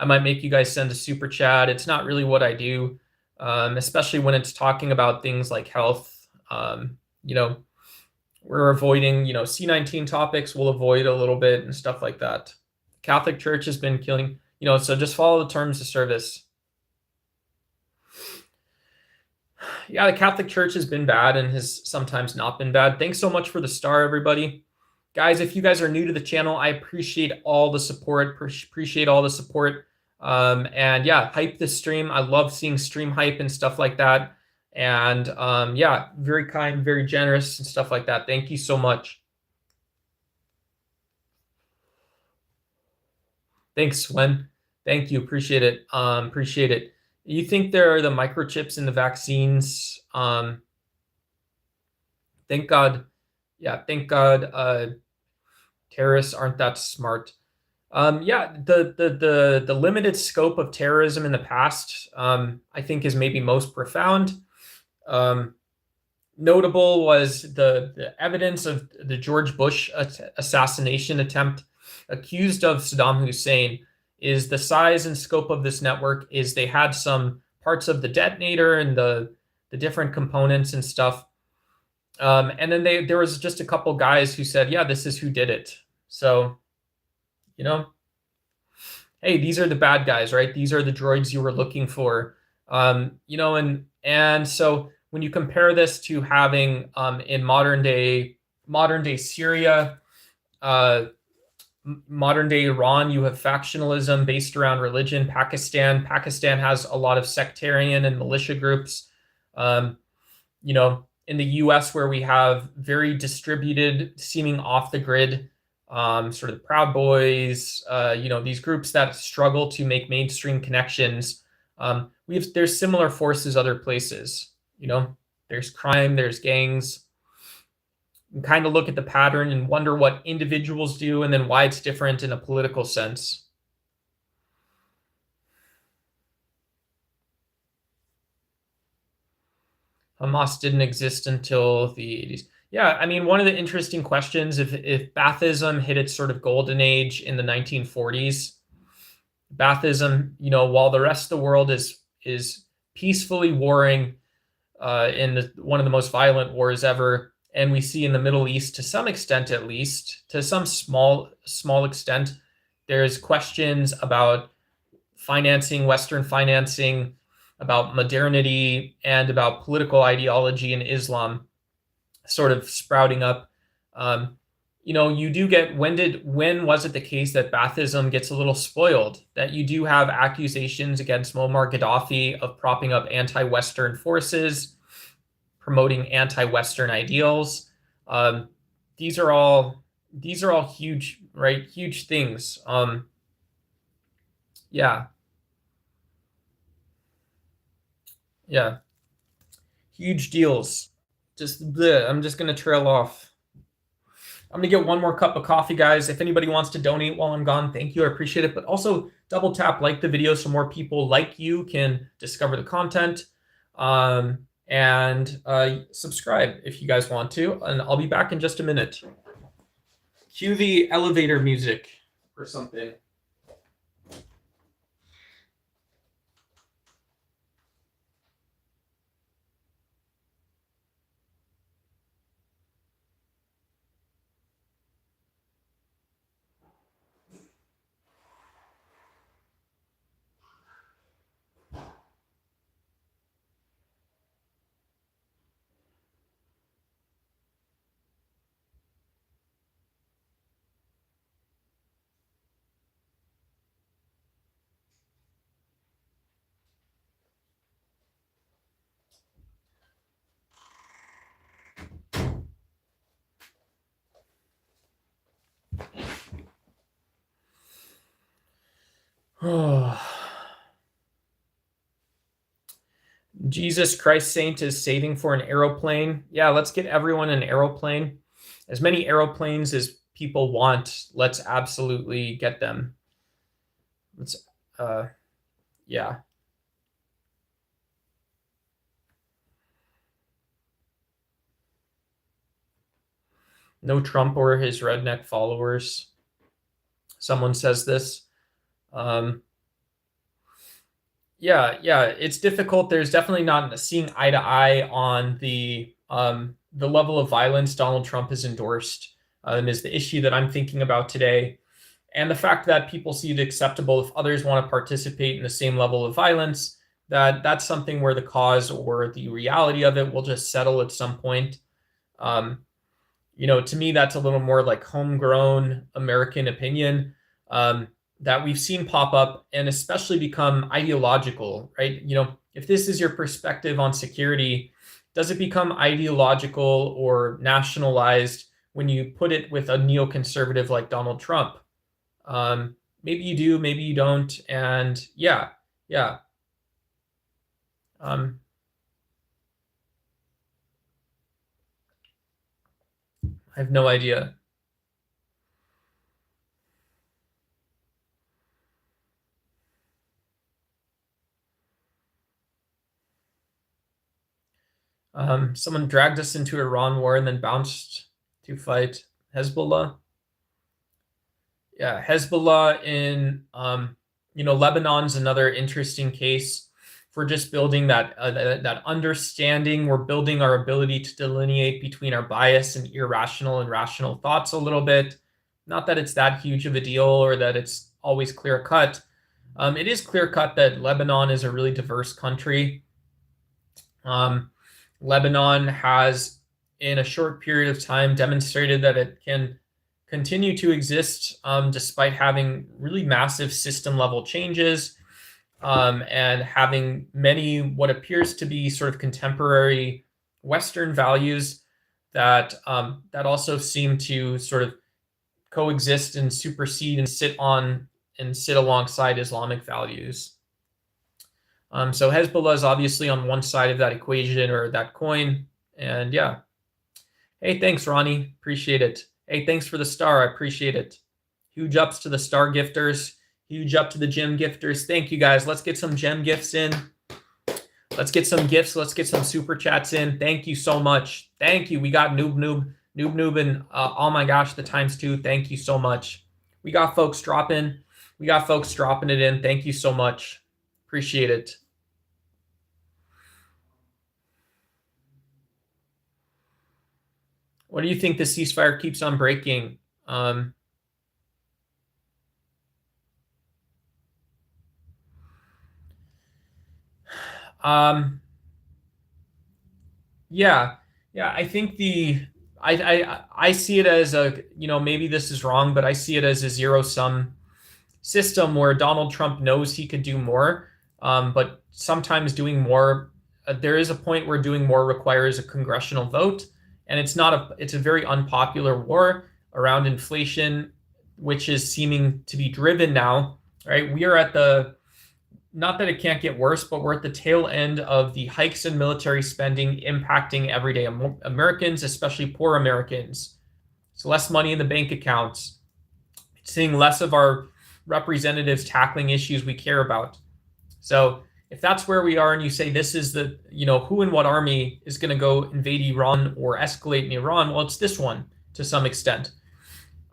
I might make you guys send a super chat. It's not really what I do, especially when it's talking about things like health. We're avoiding, C19 topics. We'll avoid a little bit and stuff like that. Catholic Church has been killing, so just follow the terms of service. Yeah, the Catholic Church has been bad and has sometimes not been bad. Thanks so much for the star, everybody. Guys, if you guys are new to the channel, I appreciate all the support. And yeah, hype this stream. I love seeing stream hype and stuff like that. And very kind, very generous and stuff like that. Thank you so much. Thanks, Swen. Thank you. Appreciate it. Appreciate it. You think there are the microchips in the vaccines? Thank God. Yeah, thank God. Terrorists aren't that smart. The limited scope of terrorism in the past, I think, is maybe most profound. Notable was the evidence of the George Bush assassination attempt, accused of Saddam Hussein. Is the size and scope of this network is they had some parts of the detonator and the different components and stuff. And then there was just a couple guys who said, yeah, this is who did it. So, hey, these are the bad guys, right? These are the droids you were looking for. And so when you compare this to having in modern day Syria, modern day Iran, you have factionalism based around religion. Pakistan has a lot of sectarian and militia groups. In the US, where we have very distributed, seeming off the grid, sort of Proud Boys, these groups that struggle to make mainstream connections. There's similar forces other places. There's crime, there's gangs. And kind of look at the pattern and wonder what individuals do and then why it's different in a political sense. Hamas didn't exist until the 80s. Yeah, I mean, one of the interesting questions, if Baathism hit its sort of golden age in the 1940s, Baathism, while the rest of the world is peacefully warring in one of the most violent wars ever, and we see in the Middle East, to some extent at least, to some small extent, there's questions about financing, Western financing, about modernity, and about political ideology in Islam sort of sprouting up. you do get, when was it the case that Baathism gets a little spoiled? That you do have accusations against Muammar Gaddafi of propping up anti-Western forces, promoting anti-Western ideals. Um, these are all huge, right? Huge things. Yeah, yeah, huge deals. Just bleh, I'm just gonna trail off. I'm gonna get one more cup of coffee, guys. If anybody wants to donate while I'm gone, thank you. I appreciate it. But also double tap like the video so more people like you can discover the content. And subscribe if you guys want to. And I'll be back in just a minute. Cue the elevator music or something. Jesus Christ Saint is saving for an aeroplane. Yeah, let's get everyone an aeroplane. As many aeroplanes as people want, let's absolutely get them. Let's, yeah. No Trump or his redneck followers. Someone says this. Yeah, it's difficult. There's definitely not seeing eye to eye on the level of violence Donald Trump has endorsed, is the issue that I'm thinking about today. And the fact that people see it acceptable if others want to participate in the same level of violence, that's something where the cause or the reality of it will just settle at some point. To me, that's a little more like homegrown American opinion. That we've seen pop up and especially become ideological, right? If this is your perspective on security, does it become ideological or nationalized when you put it with a neoconservative like Donald Trump? Maybe you do, maybe you don't. And yeah. I have no idea. Someone dragged us into Iran war and then bounced to fight Hezbollah. Yeah, Hezbollah in Lebanon's another interesting case for just building that understanding. We're building our ability to delineate between our bias and irrational and rational thoughts a little bit. Not that it's that huge of a deal or that it's always clear cut. It is clear cut that Lebanon is a really diverse country. Lebanon has, in a short period of time, demonstrated that it can continue to exist despite having really massive system level changes and having many what appears to be sort of contemporary Western values that also seem to sort of coexist and supersede and sit alongside Islamic values. So Hezbollah is obviously on one side of that equation or that coin. And yeah. Hey, thanks, Ronnie. Appreciate it. Hey, thanks for the star. I appreciate it. Huge ups to the star gifters. Huge up to the gem gifters. Thank you, guys. Let's get some gem gifts in. Let's get some gifts. Let's get some super chats in. Thank you so much. Thank you. We got Noob, and oh my gosh, the ×2. Thank you so much. We got folks dropping. it in. Thank you so much. Appreciate it. What do you think the ceasefire keeps on breaking? Yeah. I think I see it as a, maybe this is wrong, but I see it as a zero sum system where Donald Trump knows he could do more, but sometimes doing more, there is a point where doing more requires a congressional vote, and it's a very unpopular war around inflation, which is seeming to be driven now, right? We are at the, not that it can't get worse, but we're at the tail end of the hikes in military spending impacting everyday Americans, especially poor Americans. It's less money in the bank accounts. Seeing less of our representatives tackling issues we care about. So if that's where we are and you say this is the, who and what army is going to go invade Iran or escalate in Iran, well, it's this one to some extent.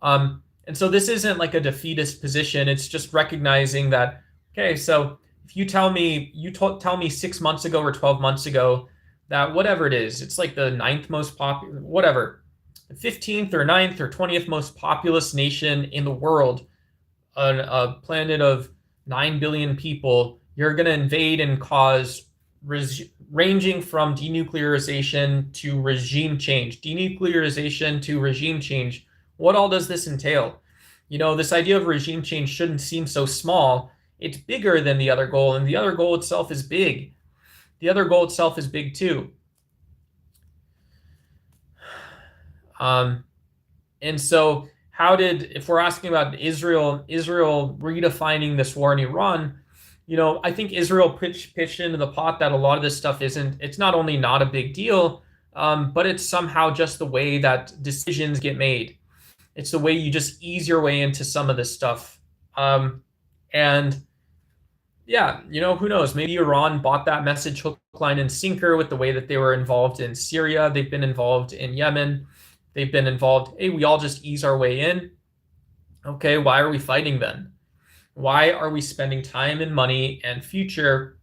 And so this isn't like a defeatist position. It's just recognizing that, okay, so if you tell me 6 months ago or 12 months ago that whatever it is, it's like the 9th most popular, whatever, the 15th or 9th or 20th most populous nation in the world, on a planet of 9 billion people, you're going to invade and cause ranging from denuclearization to regime change, denuclearization to regime change. What all does this entail? This idea of regime change shouldn't seem so small. It's bigger than the other goal, and the other goal itself is big. The other goal itself is big too. And so if we're asking about Israel redefining this war in Iran, I think Israel pitched into the pot that a lot of this stuff it's not only not a big deal, but it's somehow just the way that decisions get made. It's the way you just ease your way into some of this stuff. And yeah, who knows? Maybe Iran bought that message hook, line, and sinker with the way that they were involved in Syria. They've been involved in Yemen. They've been involved. Hey, we all just ease our way in. Okay, why are we fighting then? Why are we spending time and money and future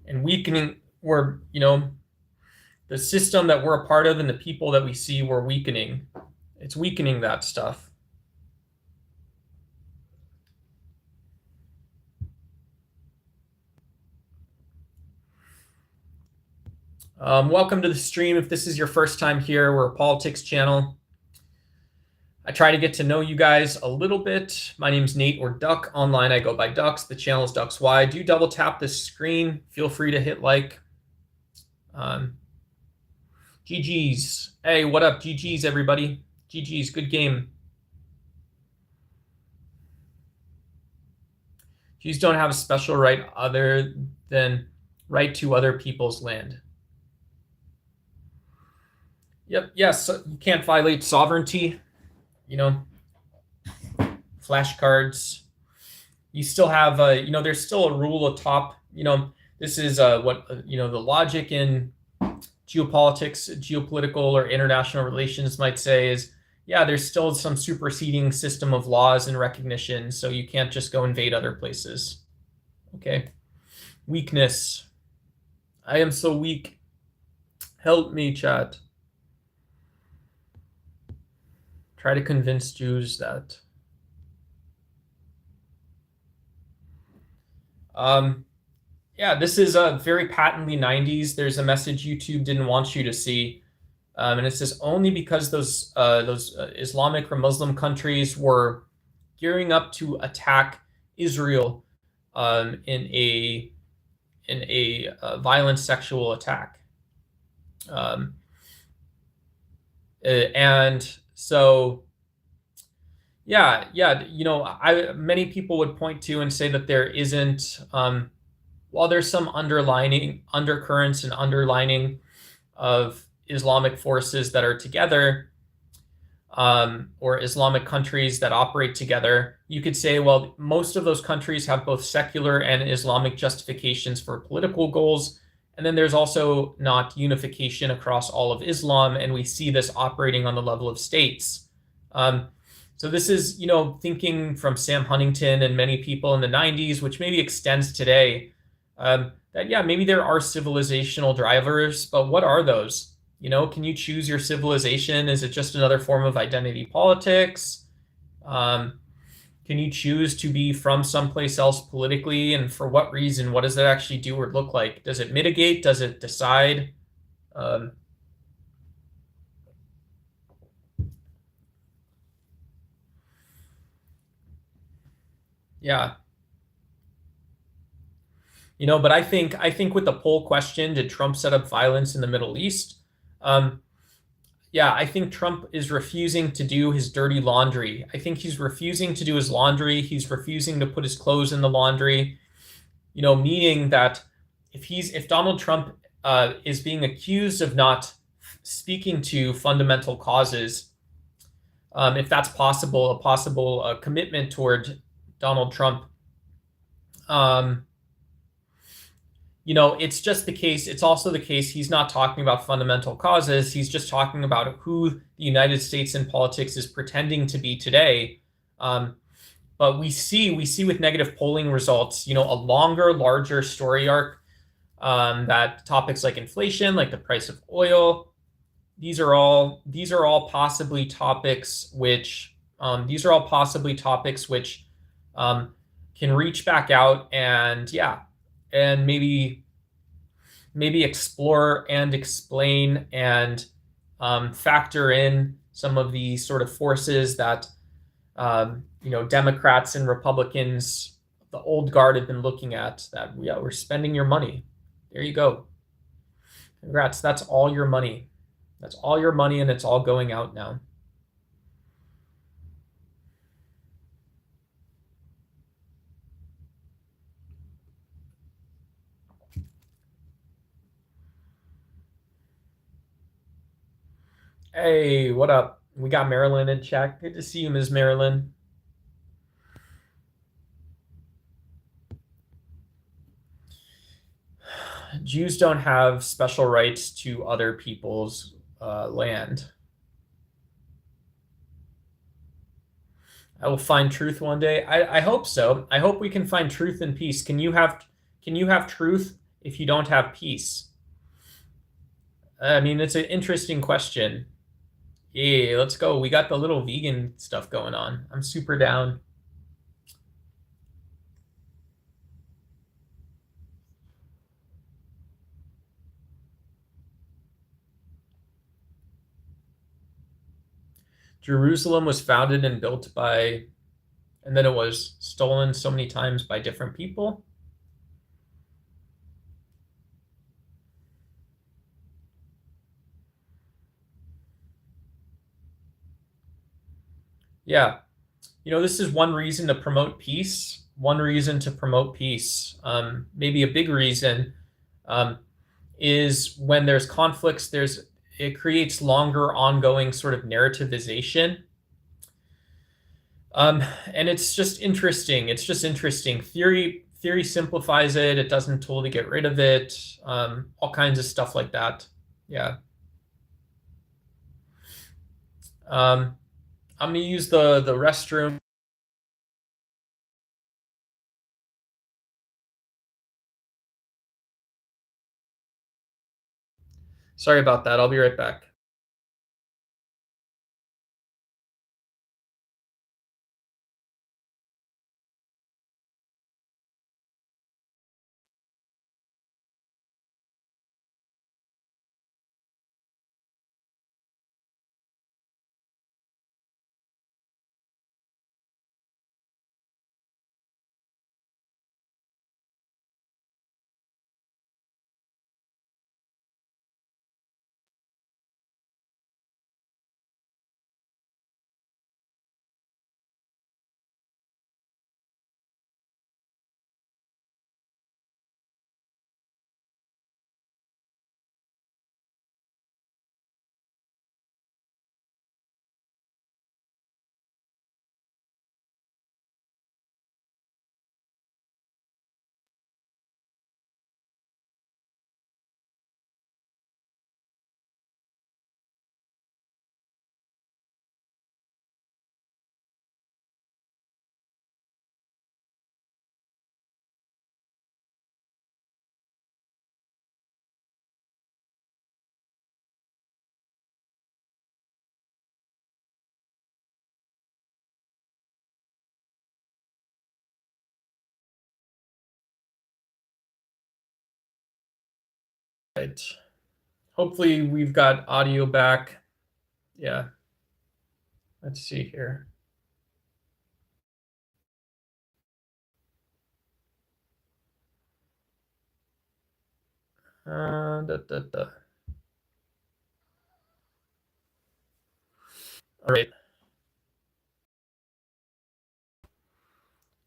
and weakening the system that we're a part of and the people that we see we're weakening? It's weakening that stuff. Welcome to the stream. If this is your first time here, we're a politics channel. I try to get to know you guys a little bit. My name's Nate, or Duck. Online, I go by Ducks. The channel is Ducks Y. Do double tap this screen. Feel free to hit like. GG's. Hey, what up? GG's, everybody. GG's. Good game. Jews don't have a special right other than right to other people's land. Yep. Yes. You can't violate sovereignty. Flashcards. You still have, there's still a rule atop. This is what the logic in geopolitics, geopolitical or international relations might say is, yeah, there's still some superseding system of laws and recognition, so you can't just go invade other places. Okay. Weakness. I am so weak. Help me, chat. Try to convince Jews that. Yeah, this is very patently 90s. There's a message YouTube didn't want you to see. And it says only because those Islamic or Muslim countries were gearing up to attack Israel in a violent sexual attack. And so, yeah, many people would point to and say that there isn't, while there's some undercurrents and underlining of Islamic forces that are together, or Islamic countries that operate together, you could say, well, most of those countries have both secular and Islamic justifications for political goals. And then there's also not unification across all of Islam, and we see this operating on the level of states. So this is, thinking from Sam Huntington and many people in the 90s, which maybe extends today, that, yeah, maybe there are civilizational drivers, but what are those? Can you choose your civilization? Is it just another form of identity politics? Can you choose to be from someplace else politically? And for what reason? What does that actually do or look like? Does it mitigate? Does it decide? Yeah. But I think with the poll question, did Trump set up violence in the Middle East? Um, yeah, I think Trump is refusing to do his dirty laundry. I think he's refusing to do his laundry. He's refusing to put his clothes in the laundry. Meaning that if Donald Trump is being accused of not speaking to fundamental causes, if that's possible, a possible commitment toward Donald Trump, um, it's just the case. It's also the case he's not talking about fundamental causes. He's just talking about who the United States in politics is pretending to be today. Um, but we see with negative polling results, a longer, larger story arc, that topics like inflation, like the price of oil, these are all possibly topics which um, can reach back out and, yeah, and maybe explore and explain and factor in some of the sort of forces that Democrats and Republicans, the old guard, have been looking at. That, yeah, we're spending your money. There you go. Congrats. That's all your money. That's all your money, and it's all going out now. Hey, what up? We got Marilyn in chat. Good to see you, Ms. Marilyn. Jews don't have special rights to other people's land. I will find truth one day. I hope so. I hope we can find truth and peace. Can you have truth if you don't have peace? I mean, it's an interesting question. Yeah, let's go. We got the little vegan stuff going on. I'm super down. Jerusalem was founded and built by, and then it was stolen so many times by different people. Yeah. This is one reason to promote peace. One reason to promote peace. Maybe a big reason um, is when there's conflicts, it creates longer ongoing sort of narrativization. And it's just interesting. It's just interesting. Theory simplifies it. It doesn't totally get rid of it. All kinds of stuff like that. Yeah. I'm gonna use the restroom. Sorry about that. I'll be right back. Right. Hopefully we've got audio back. Yeah. Let's see here. Da, da, da. All right.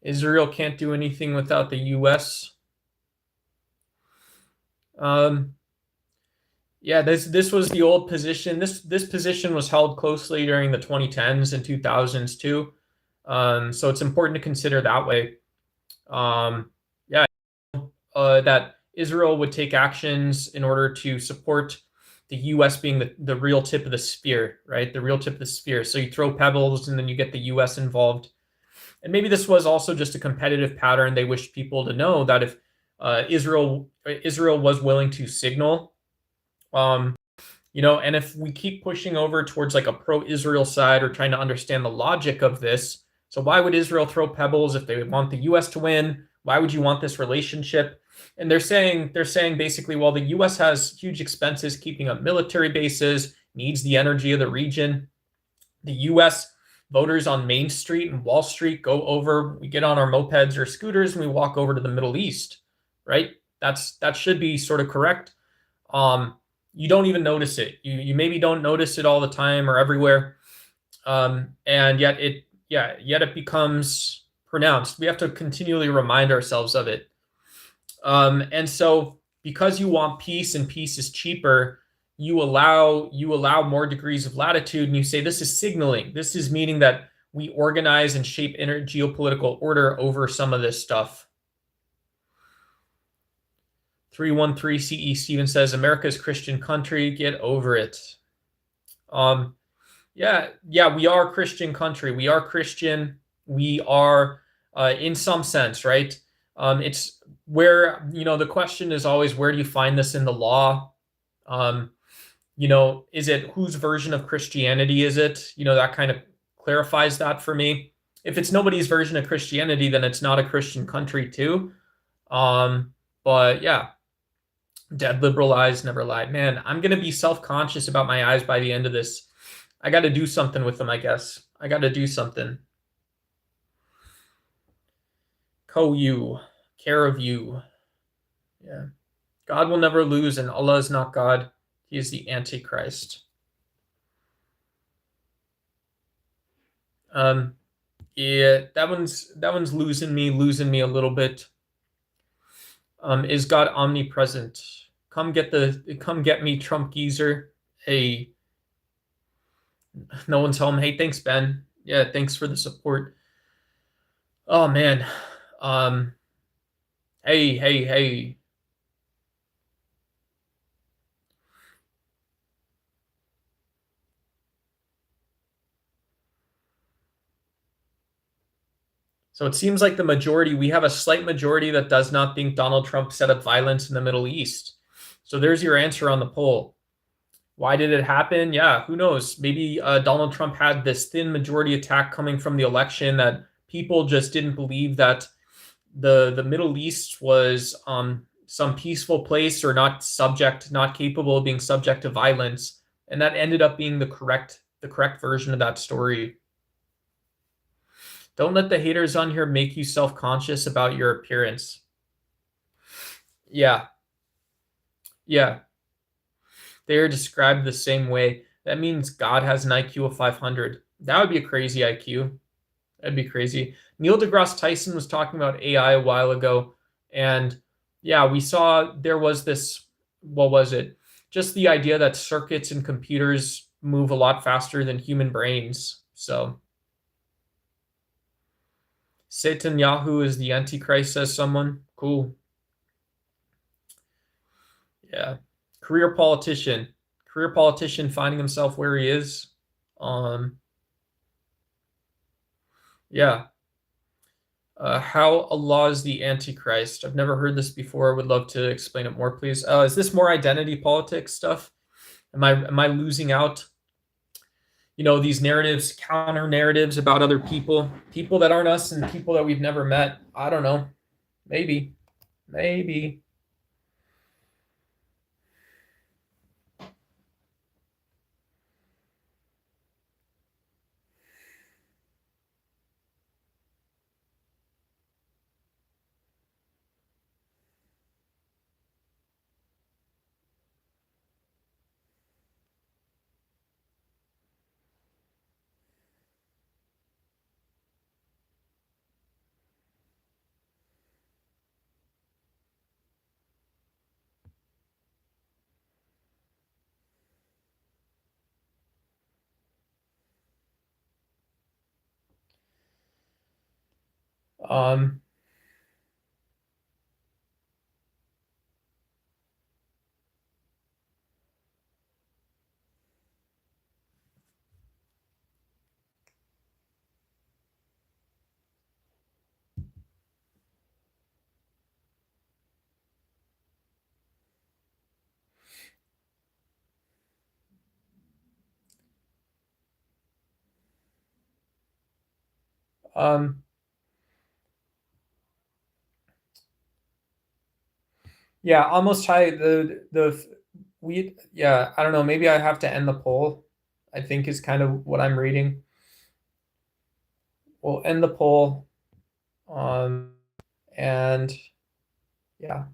Israel can't do anything without the U.S. Um, yeah, this was the old position. This position was held closely during the 2010s and 2000s too. So it's important to consider that way. Yeah, that Israel would take actions in order to support the U.S. being the real tip of the spear, right? The real tip of the spear. So you throw pebbles and then you get the U.S. involved. And maybe this was also just a competitive pattern. They wished people to know that if Israel was willing to signal, um, and if we keep pushing over towards like a pro-Israel side or trying to understand the logic of this, so why would Israel throw pebbles if they want the U.S. to win? Why would you want this relationship? And they're saying basically, well, the U.S. has huge expenses keeping up military bases, needs the energy of the region. The U.S. voters on Main Street and Wall Street go over, we get on our mopeds or scooters and we walk over to the Middle East, right? That should be sort of correct. Um, you don't even notice it. You maybe don't notice it all the time or everywhere. And yet it becomes pronounced. We have to continually remind ourselves of it. And so because you want peace and peace is cheaper, you allow more degrees of latitude and you say this is signaling. This is meaning that we organize and shape inner geopolitical order over some of this stuff. 313 CE Steven says America's Christian country, get over it. Yeah, we are a Christian country. We are Christian. We are in some sense, right? It's where, the question is always, where do you find this in the law? Um, is it whose version of Christianity is it? That kind of clarifies that for me. If it's nobody's version of Christianity, then it's not a Christian country too. But yeah, dead liberal eyes never lied. Man, I'm gonna be self-conscious about my eyes by the end of this. I got to do something with them, I guess. I got to do something. You, care of you. Yeah. God will never lose, and Allah is not God. He is the Antichrist. Yeah, that one's losing me a little bit. Is God omnipresent? Come get me, Trump geezer. Hey, no one's home. Hey, thanks, Ben. Yeah, thanks for the support. Oh man. Um, hey. So it seems like we have a slight majority that does not think Donald Trump set up violence in the Middle East. So there's your answer on the poll. Why did it happen? Yeah, who knows? Maybe Donald Trump had this thin majority attack coming from the election that people just didn't believe that the Middle East was some peaceful place or not capable of being subject to violence, and that ended up being the correct version of that story. Don't let the haters on here make you self-conscious about your appearance. Yeah, yeah. They are described the same way. That means God has an IQ of 500. That would be a crazy IQ. That'd be crazy. Neil deGrasse Tyson was talking about AI a while ago. And yeah, we saw there was this, what was it? Just the idea that circuits in computers move a lot faster than human brains. So Satan Yahoo is the Antichrist, says someone. Cool. Yeah. Career politician. Career politician finding himself where he is. Um, yeah. How Allah is the Antichrist. I've never heard this before. I would love to explain it more, please. Is this more identity politics stuff? Am I losing out? These narratives, counter narratives about other people that aren't us and people that we've never met. I don't know. Maybe. Um, um, yeah, almost high. Yeah, I don't know. Maybe I have to end the poll. I think is kind of what I'm reading. We'll end the poll. And yeah.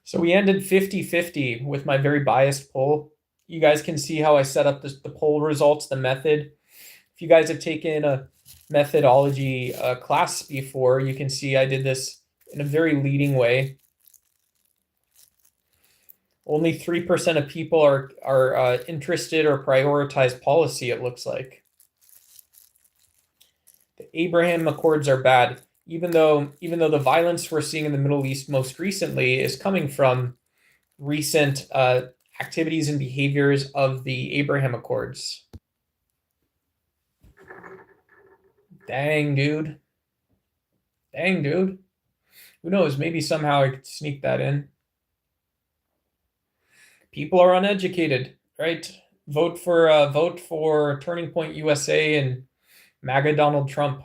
So we ended 50-50 with my very biased poll. You guys can see how I set up the poll results, the method. If you guys have taken a methodology class before, you can see I did this in a very leading way. Only 3% of people are interested or prioritize policy, it looks like. The Abraham Accords are bad, even though the violence we're seeing in the Middle East most recently is coming from recent activities and behaviors of the Abraham Accords. Dang, dude. Dang, dude. Who knows? Maybe somehow I could sneak that in. People are uneducated, right? Vote for Turning Point USA and MAGA Donald Trump.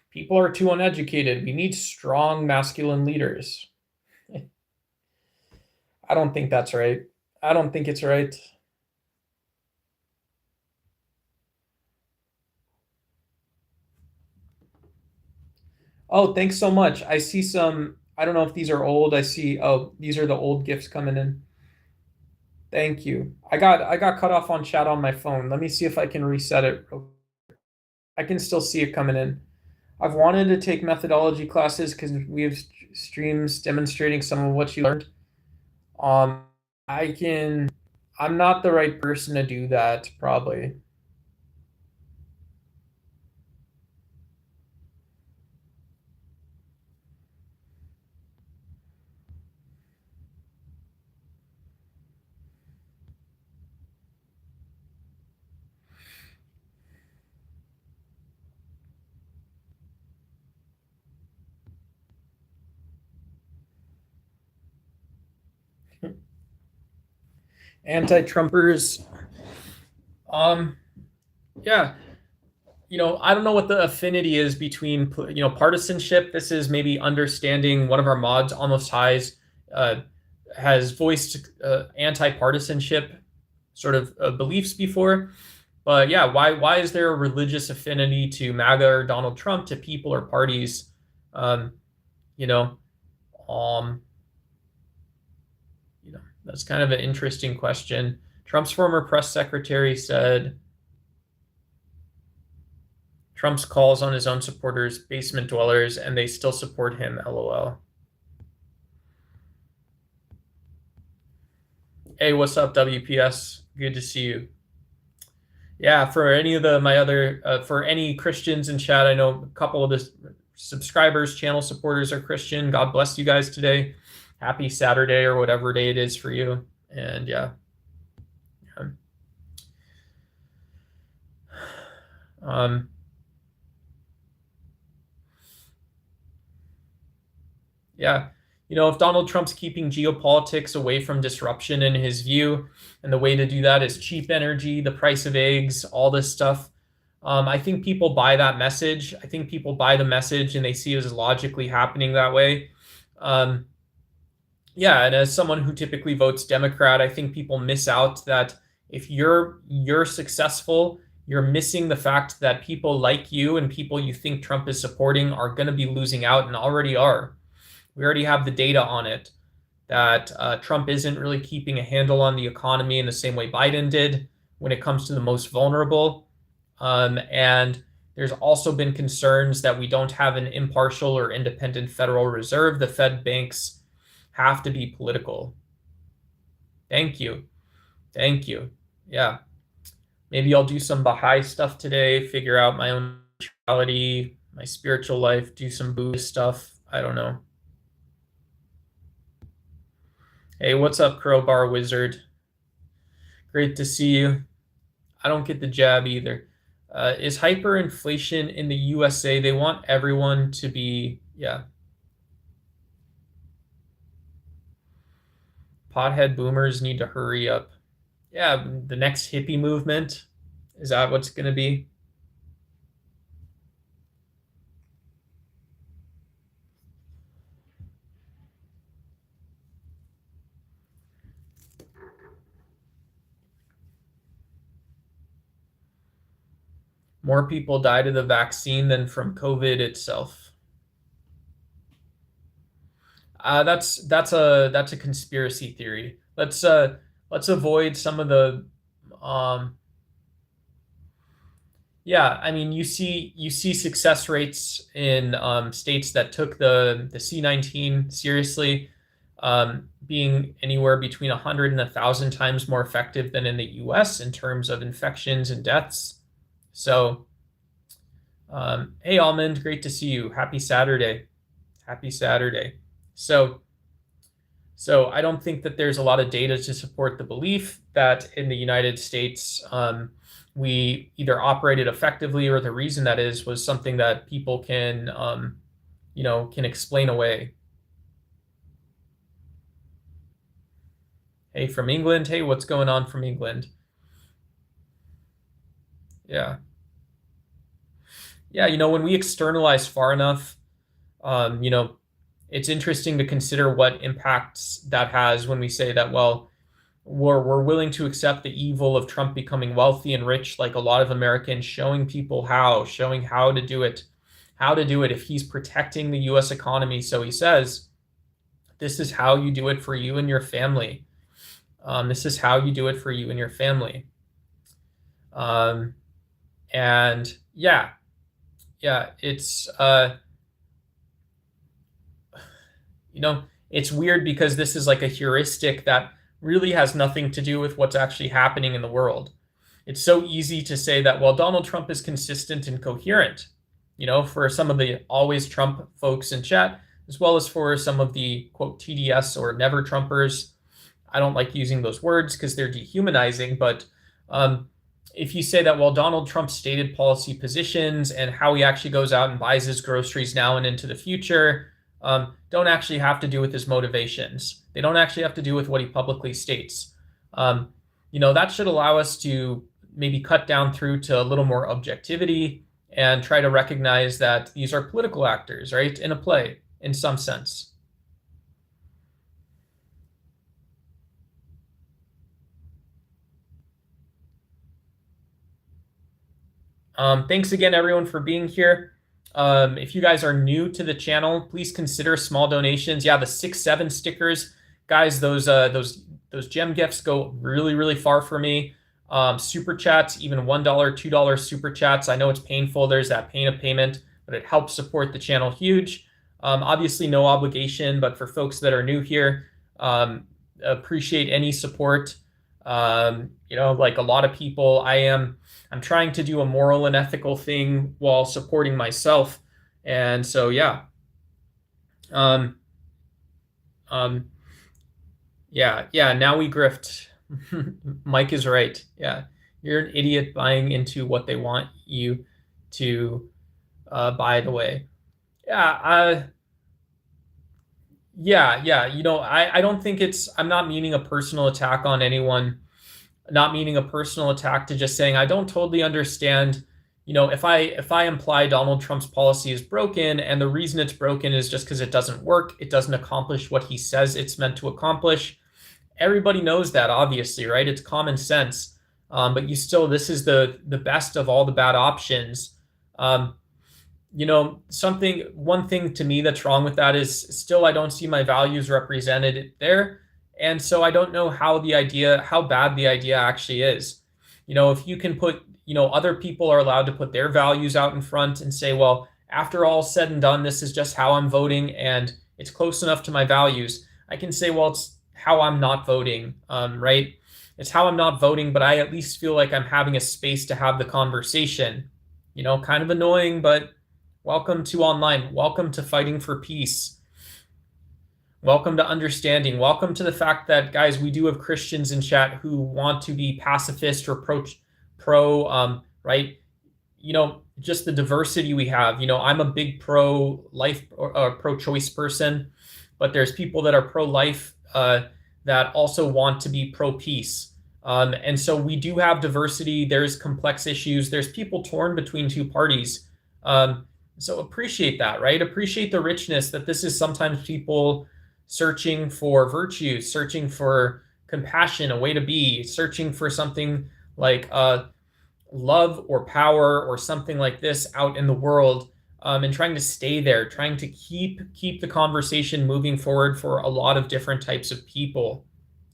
People are too uneducated. We need strong masculine leaders. I don't think that's right. I don't think it's right. Oh, thanks so much. I see some, I don't know if these are old. I see, oh, these are the old gifts coming in. Thank you. I got cut off on chat on my phone. Let me see if I can reset it. I can still see it coming in. I've wanted to take methodology classes because we have streams demonstrating some of what you learned. Um, I'm not the right person to do that, probably. Anti-Trumpers. Yeah. I don't know what the affinity is between, partisanship. This is maybe understanding one of our mods, Almost Highs, has voiced anti-partisanship sort of beliefs before. But yeah, why is there a religious affinity to MAGA or Donald Trump, to people or parties? Um, you know, um, that's kind of an interesting question. Trump's former press secretary said Trump's calls on his own supporters basement dwellers, and they still support him. LOL. Hey, what's up, WPS? Good to see you. Yeah, for any of for any Christians in chat, I know a couple of the subscribers, channel supporters are Christian. God bless you guys today. Happy Saturday or whatever day it is for you. And yeah. Yeah. If Donald Trump's keeping geopolitics away from disruption in his view, and the way to do that is cheap energy, the price of eggs, all this stuff, I think people buy that message. I think people buy the message and they see it as logically happening that way. Yeah, and as someone who typically votes Democrat, I think people miss out that if you're successful, you're missing the fact that people like you and people you think Trump is supporting are going to be losing out and already are. We already have the data on it that Trump isn't really keeping a handle on the economy in the same way Biden did when it comes to the most vulnerable. And there's also been concerns that we don't have an impartial or independent Federal Reserve. The Fed banks have to be political. Thank you. Thank you. Yeah. Maybe I'll do some Baha'i stuff today, figure out my own spirituality, my spiritual life, do some Buddhist stuff. I don't know. Hey, what's up, Crowbar Wizard? Great to see you. I don't get the jab either. Is hyperinflation in the USA? They want everyone to be, yeah. Pothead boomers need to hurry up. Yeah, the next hippie movement. Is that what's going to be? More people died of the vaccine than from COVID itself. That's a conspiracy theory. Let's avoid some of the yeah, I mean you see success rates in states that took the C19 seriously, being anywhere between 100 and 1,000 times more effective than in the US in terms of infections and deaths. So, hey Almond, great to see you. Happy Saturday. Happy Saturday. So I don't think that there's a lot of data to support the belief that in the United States we either operated effectively or the reason that is was something that people can can explain away. Hey, from England. Hey, what's going on from England? Yeah. Yeah, when we externalize far enough, um, you know, it's interesting to consider what impacts that has when we say that, well, we're willing to accept the evil of Trump becoming wealthy and rich, like a lot of Americans, showing people showing how to do it if he's protecting the US economy. So he says, this is how you do it for you and your family. This is how you do it for you and your family. And yeah, it's weird because this is like a heuristic that really has nothing to do with what's actually happening in the world. It's so easy to say that, well, Donald Trump is consistent and coherent, for some of the always Trump folks in chat, as well as for some of the quote TDS or never Trumpers. I don't like using those words because they're dehumanizing, but if you say that, well, Donald Trump's stated policy positions and how he actually goes out and buys his groceries now and into the future don't actually have to do with his motivations. They don't actually have to do with what he publicly states. That should allow us to maybe cut down through to a little more objectivity and try to recognize that these are political actors, right, in a play, in some sense. Thanks again, everyone, for being here. If you guys are new to the channel, please consider small donations. Yeah, the 6-7 stickers, guys. Those gem gifts go really, really far for me. Super chats, even $1, $2 super chats. I know it's painful. There's that pain of payment, but it helps support the channel huge. Obviously, no obligation, but for folks that are new here, appreciate any support. Like a lot of people, I'm trying to do a moral and ethical thing while supporting myself. And so, yeah. Yeah, now we grift. Mike is right. Yeah. You're an idiot buying into what they want you to buy the way. Yeah, yeah. I don't think I'm not meaning a personal attack on anyone, not meaning a personal attack to just saying I don't totally understand, if I imply Donald Trump's policy is broken and the reason it's broken is just because it doesn't work, it doesn't accomplish what he says it's meant to accomplish. Everybody knows that, obviously, right? It's common sense. But this is the best of all the bad options. Um, one thing to me that's wrong with that is still I don't see my values represented there. And so I don't know how bad the idea actually is. If you can put, other people are allowed to put their values out in front and say, well, after all said and done, this is just how I'm voting and it's close enough to my values. I can say, well, it's how I'm not voting, right? It's how I'm not voting, but I at least feel like I'm having a space to have the conversation. Kind of annoying, but welcome to online. Welcome to fighting for peace. Welcome to understanding. Welcome to the fact that, guys, we do have Christians in chat who want to be pacifist or right? Just the diversity we have. I'm a big pro-life or pro-choice person, but there's people that are pro-life that also want to be pro-peace. And so we do have diversity. There's complex issues. There's people torn between two parties. So appreciate that, right? Appreciate the richness that this is sometimes people searching for virtue, searching for compassion, a way to be, searching for something like love or power or something like this out in the world, and trying to stay there, trying to keep the conversation moving forward for a lot of different types of people.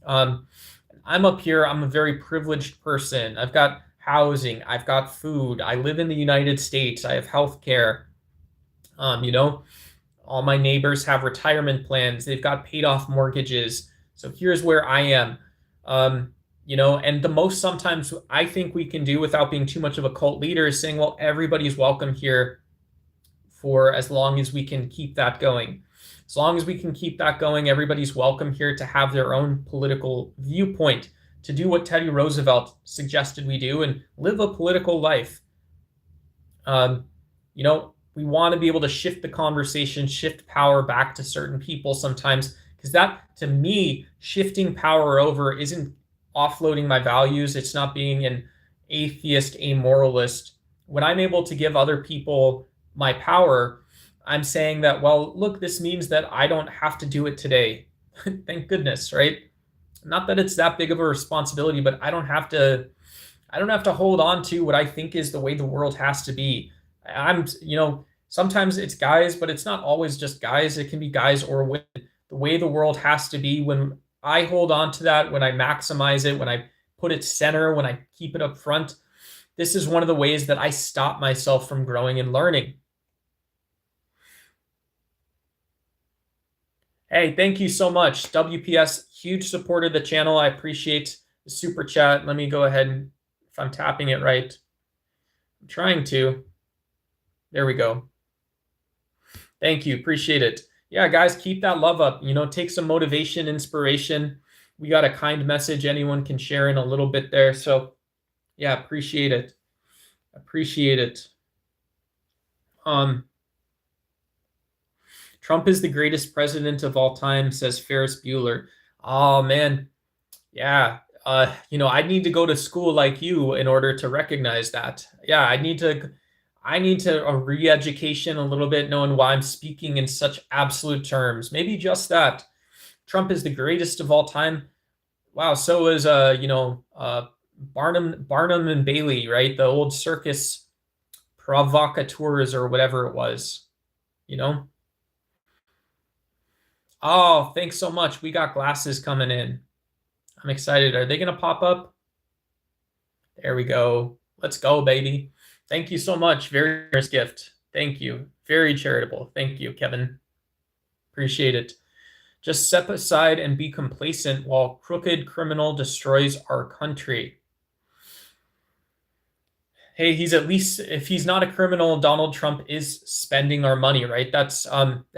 I'm up here. I'm a very privileged person. I've got housing. I've got food. I live in the United States. I have health care. All my neighbors have retirement plans. They've got paid off mortgages. So here's where I am. And the most sometimes I think we can do without being too much of a cult leader is saying, well, everybody's welcome here for as long as we can keep that going. As long as we can keep that going, everybody's welcome here to have their own political viewpoint, to do what Teddy Roosevelt suggested we do and live a political life. We want to be able to shift the conversation, shift power back to certain people sometimes, because that, to me, shifting power over isn't offloading my values. It's not being an atheist, amoralist. When I'm able to give other people my power, I'm saying that, well, look, this means that I don't have to do it today. Thank goodness, right? Not that it's that big of a responsibility, but I don't have to hold on to what I think is the way the world has to be. Sometimes it's guys, but it's not always just guys. It can be guys or women. The way the world has to be, when I hold on to that, when I maximize it, when I put it center, when I keep it up front, this is one of the ways that I stop myself from growing and learning. Hey, thank you so much. WPS, huge supporter of the channel. I appreciate the super chat. Let me go ahead and, if I'm tapping it right, I'm trying to. There we go. Thank you. Appreciate it. Yeah, guys, keep that love up. Take some motivation, inspiration. We got a kind message anyone can share in a little bit there. So, yeah, appreciate it. Appreciate it. Trump is the greatest president of all time, says Ferris Bueller. Oh, man. Yeah. I need to go to school like you in order to recognize that. Yeah, I need to a re-education a little bit, knowing why I'm speaking in such absolute terms. Maybe just that. Trump is the greatest of all time. Wow, so is Barnum and Bailey, right? The old circus provocateurs or whatever it was. Oh, thanks so much. We got glasses coming in. I'm excited. Are they gonna pop up? There we go. Let's go, baby. Thank you so much. Very generous gift. Thank you. Very charitable. Thank you, Kevin. Appreciate it. Just step aside and be complacent while crooked criminal destroys our country. Hey, if he's not a criminal, Donald Trump is spending our money, right? That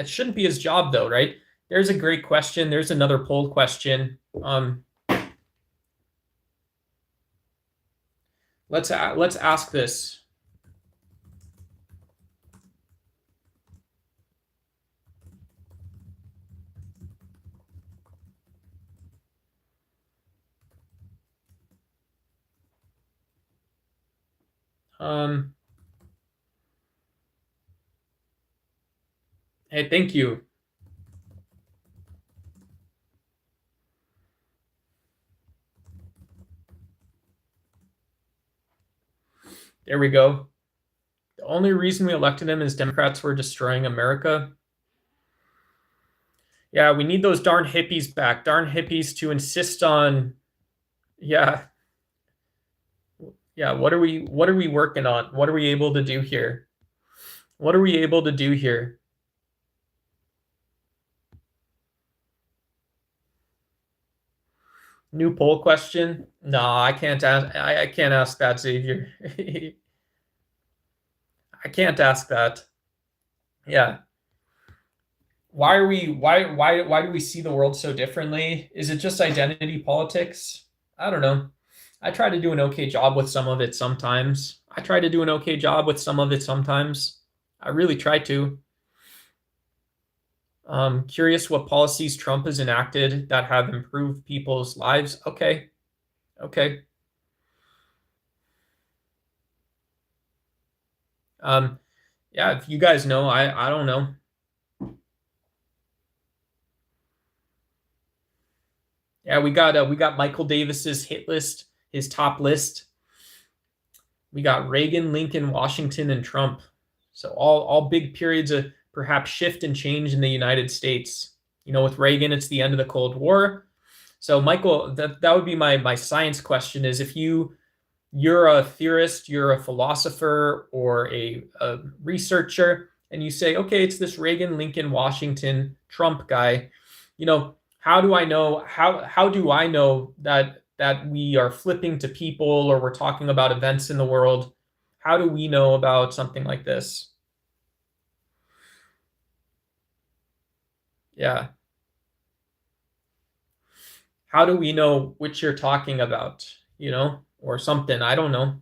shouldn't be his job, though, right? There's a great question. There's another poll question. Let's ask this. Hey, thank you. There we go. The only reason we elected him is Democrats were destroying America. Yeah, we need those darn hippies back. Darn hippies to insist on, yeah. Yeah, what are we working on? What are we able to do here? What are we able to do here? New poll question? No, I can't ask. I can't ask that, Xavier. I can't ask that. Yeah. Why are we? Why do we see the world so differently? Is it just identity politics? I don't know. I try to do an okay job with some of it sometimes. I try to do an okay job with some of it sometimes. I really try to. Curious what policies Trump has enacted that have improved people's lives. Okay. Okay. Yeah, if you guys know, I don't know. Yeah, we got Michael Davis's hit list, his top list. We got Reagan, Lincoln, Washington, and Trump. So all big periods of perhaps shift and change in the United States. You know, with Reagan, it's the end of the Cold War. So Michael, that would be my science question: is if you're a theorist, you're a philosopher, or a researcher, and you say, okay, it's this Reagan, Lincoln, Washington, Trump guy. You know, how do I know? How do I know that we are flipping to people or we're talking about events in the world? How do we know about something like this? Yeah. How do we know which you're talking about? You know, or something. I don't know.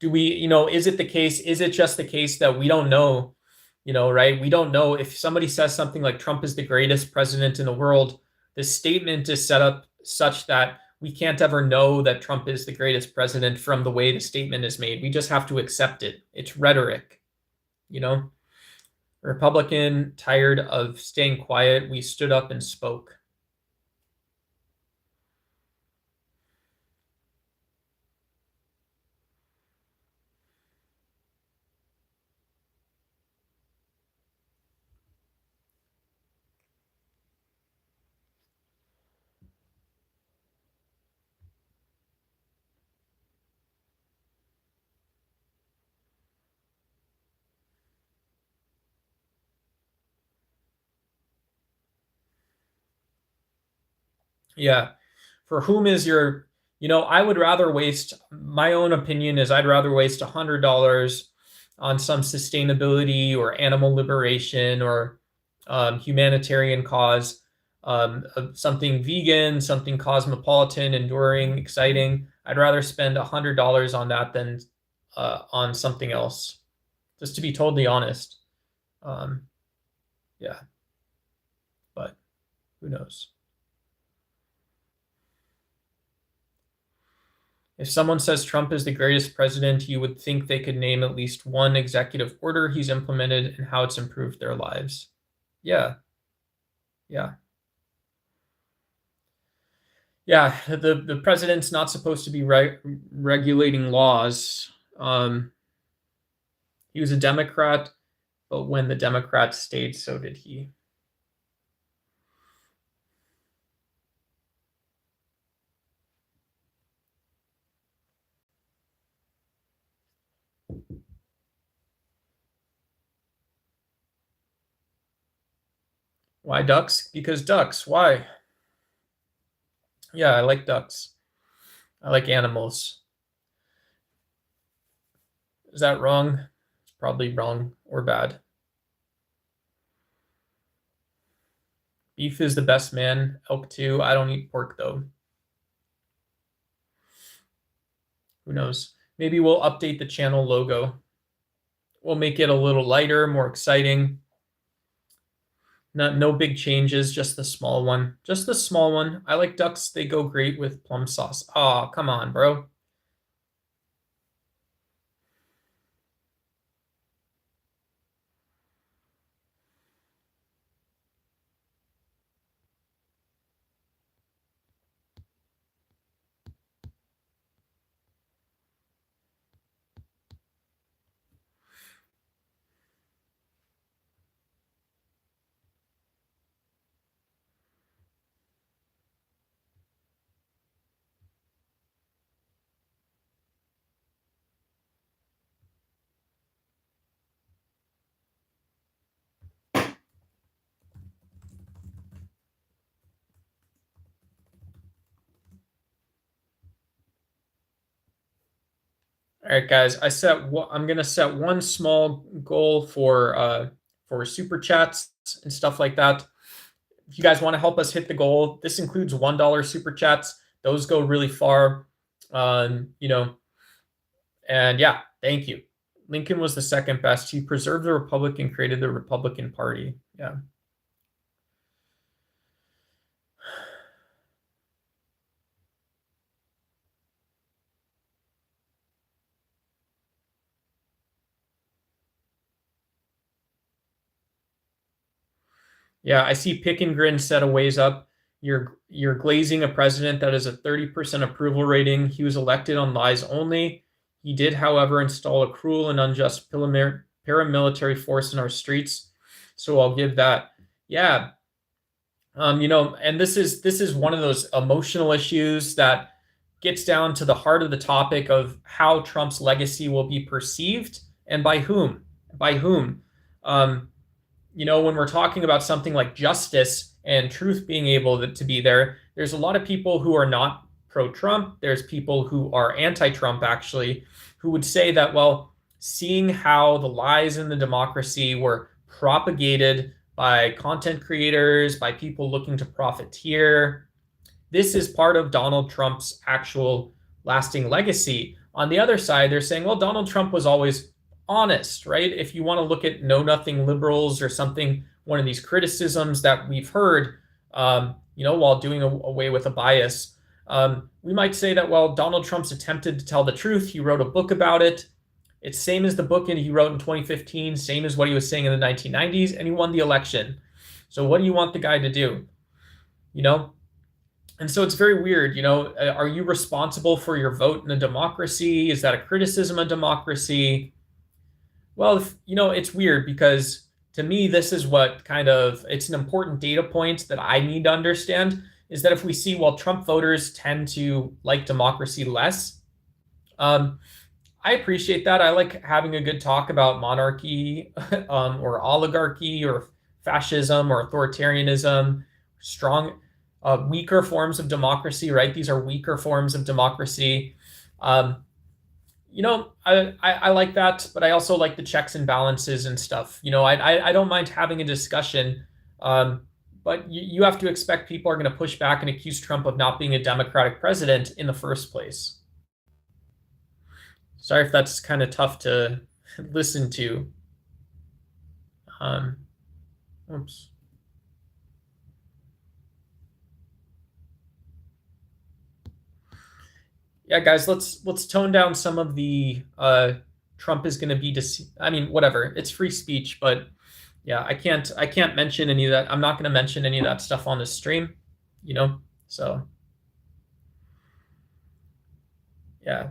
Do we, is it the case? Is it just the case that we don't know, right? We don't know if somebody says something like Trump is the greatest president in the world, the statement is set up such that we can't ever know that Trump is the greatest president from the way the statement is made. We just have to accept it. It's rhetoric, you know? Republican, tired of staying quiet, we stood up and spoke. Yeah. For whom is your, I would rather waste, my own opinion is I'd rather waste $100 on some sustainability or animal liberation or humanitarian cause, something vegan, something cosmopolitan, enduring, exciting. I'd rather spend $100 on that than on something else, just to be totally honest. Um, yeah, but who knows? If someone says Trump is the greatest president, you would think they could name at least one executive order he's implemented and how it's improved their lives. Yeah. Yeah. Yeah. The president's not supposed to be regulating laws. He was a Democrat, but when the Democrats stayed, so did he. Why ducks? Because ducks. Why? Yeah, I like ducks. I like animals. Is that wrong? It's probably wrong or bad. Beef is the best, man. Elk too. I don't eat pork though. Who knows? Maybe we'll update the channel logo. We'll make it a little lighter, more exciting. No big changes, just the small one. Just the small one. I like ducks. They go great with plum sauce. Oh, come on, bro. All right, guys. I'm gonna set one small goal for super chats and stuff like that. If you guys want to help us hit the goal, this includes $1 super chats. Those go really far. You know, and yeah, thank you. Lincoln was the second best. He preserved the Republic and created the Republican Party. Yeah. Yeah, I see Pick and Grin set a ways up. You're glazing a president that is a 30% approval rating. He was elected on lies only. He did, however, install a cruel and unjust paramilitary force in our streets. So I'll give that. Yeah. And this is one of those emotional issues that gets down to the heart of the topic of how Trump's legacy will be perceived and by whom. By whom? Um, when we're talking about something like justice and truth being able to be there, there's a lot of people who are not pro-Trump. There's people who are anti-Trump, actually, who would say that, well, seeing how the lies in the democracy were propagated by content creators, by people looking to profiteer, this is part of Donald Trump's actual lasting legacy. On the other side, they're saying, well, Donald Trump was always honest, right? If you want to look at know nothing liberals or something, one of these criticisms that we've heard, while doing away with a bias, we might say that, well, Donald Trump's attempted to tell the truth. He wrote a book about it. It's same as the book he wrote in 2015, same as what he was saying in the 1990s, and he won the election. So what do you want the guy to do? And so it's very weird, are you responsible for your vote in a democracy? Is that a criticism of democracy? Well, it's weird because to me, this is what it's an important data point that I need to understand is that if we see, well, Trump voters tend to like democracy less. I appreciate that. I like having a good talk about monarchy or oligarchy or fascism or authoritarianism, weaker forms of democracy, right? These are weaker forms of democracy. I like that, but I also like the checks and balances and stuff. I don't mind having a discussion, but you have to expect people are going to push back and accuse Trump of not being a democratic president in the first place. Sorry if that's kind of tough to listen to. Oops. Yeah, guys, let's tone down some of the Trump is going to be I mean, whatever. It's free speech, but yeah, I can't mention any of that. I'm not going to mention any of that stuff on this stream, So yeah.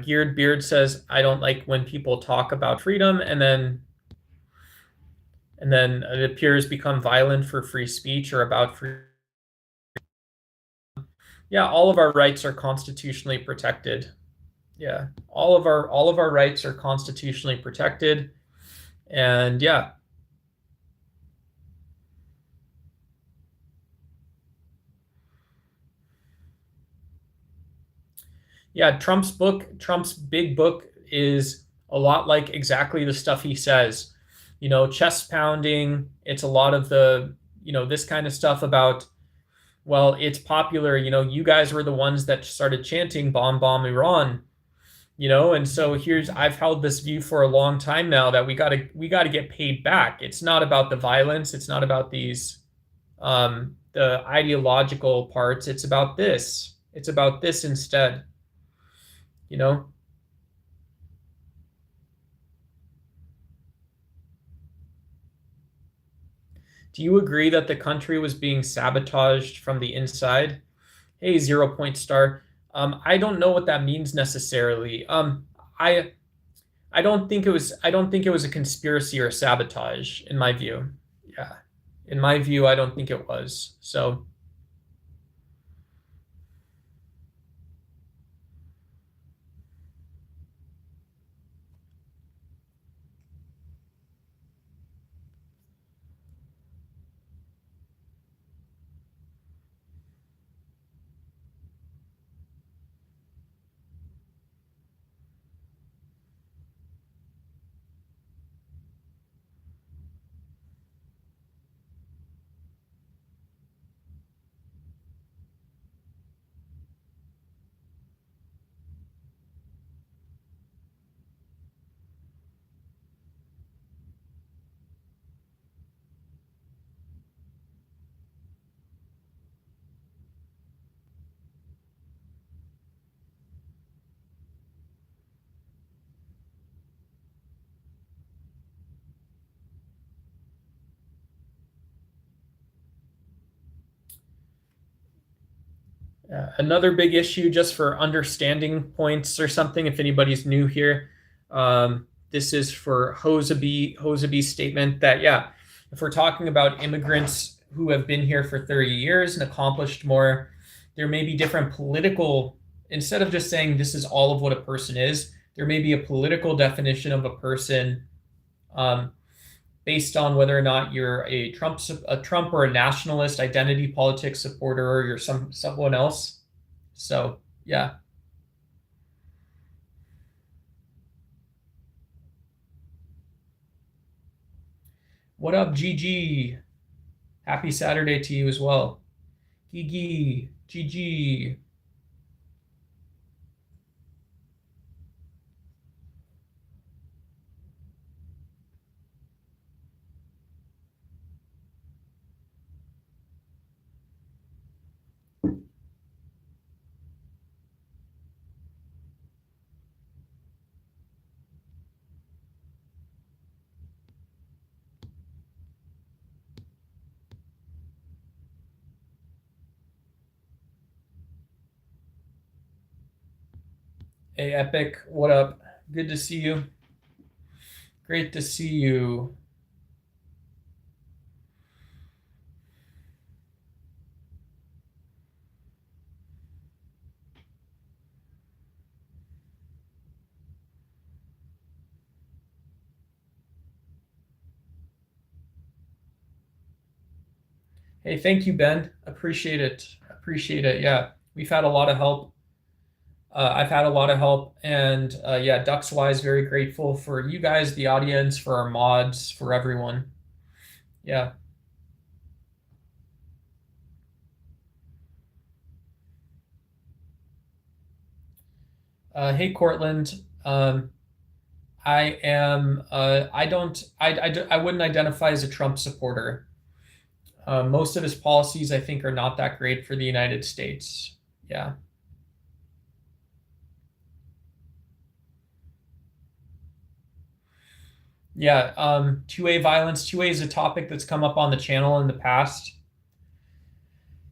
Geared Beard says, I don't like when people talk about freedom and then it appears become violent for free speech or about free. Yeah, all of our rights are constitutionally protected. Yeah, all of our rights are constitutionally protected, and yeah. Yeah, Trump's big book is a lot like exactly the stuff he says. Chest pounding. It's a lot of this kind of stuff about, well, it's popular. You guys were the ones that started chanting "Bomb, bomb Iran." And so I've held this view for a long time now that we gotta get paid back. It's not about the violence. It's not about the ideological parts. It's about this. It's about this instead. You know. Do you agree that the country was being sabotaged from the inside? Hey, 0 Point Star. I don't know what that means necessarily. I I don't think it was a conspiracy or sabotage in my view. Yeah. In my view, I don't think it was. So another big issue, just for understanding points or something, if anybody's new here. This is for Hoseby's statement that, yeah, if we're talking about immigrants who have been here for 30 years and accomplished more, there may be different political, instead of just saying this is all of what a person is, there may be a political definition of a person based on whether or not you're a Trump or a nationalist identity politics supporter, or you're someone else. So yeah. What up, GG? Happy Saturday to you as well. Gigi, GG. Hey, Epic, what up? Good to see you. Great to see you. Hey, thank you, Ben. Appreciate it. Appreciate it. Yeah, we've had a lot of help. I've had a lot of help, and yeah, DucksWise, very grateful for you guys, the audience, for our mods, for everyone. Yeah. Hey, Cortland. I am. I don't. I wouldn't identify as a Trump supporter. Most of his policies, I think, are not that great for the United States. Yeah. Yeah. 2A violence. 2A is a topic that's come up on the channel in the past.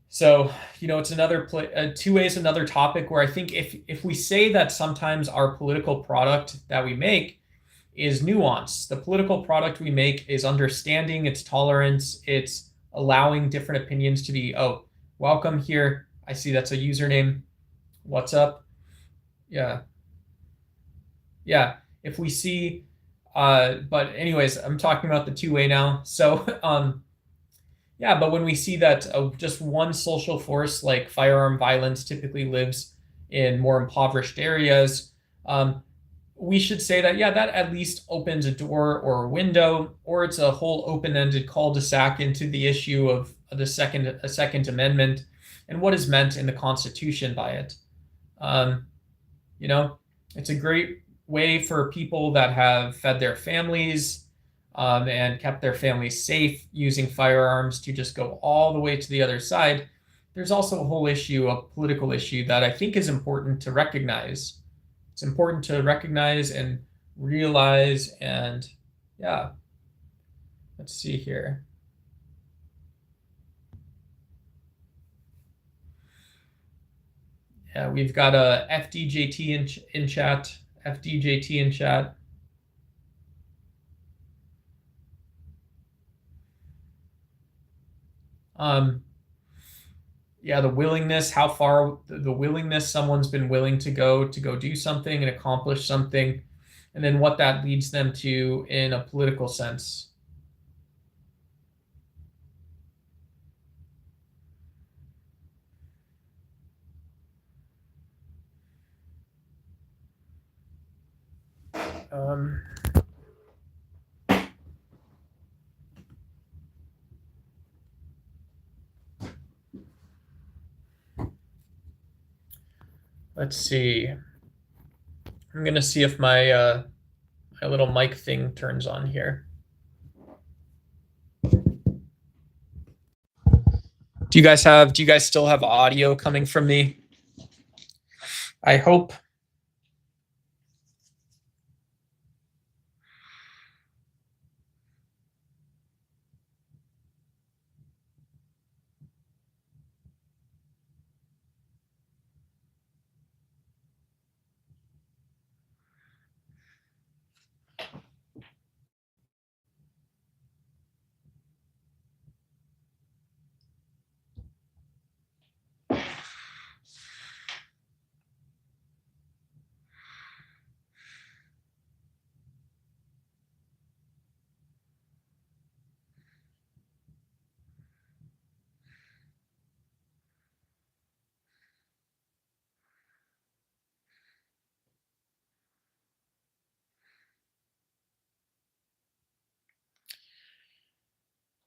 So, it's another 2A is another topic where I think if we say that sometimes our political product that we make is nuance, the political product we make is understanding, it's tolerance, it's allowing different opinions to be, oh, welcome here. I see that's a username. What's up? Yeah. Yeah. If we see, but anyways, I'm talking about the 2A now. So, yeah, but when we see that just one social force like firearm violence typically lives in more impoverished areas, we should say that, yeah, that at least opens a door or a window, or it's a whole open-ended cul-de-sac into the issue of the Second Amendment and what is meant in the Constitution by it. It's a great way for people that have fed their families and kept their families safe using firearms to just go all the way to the other side. There's also a whole issue, a political issue that I think is important to recognize. It's important to recognize and realize, and yeah. Let's see here. Yeah, we've got a FDJT in chat. FDJT in chat. Yeah, the willingness, how far the willingness someone's been willing to go do something and accomplish something, and then what that leads them to in a political sense. Let's see. I'm gonna see if my my little mic thing turns on here. Do you guys still have audio coming from me? I hope.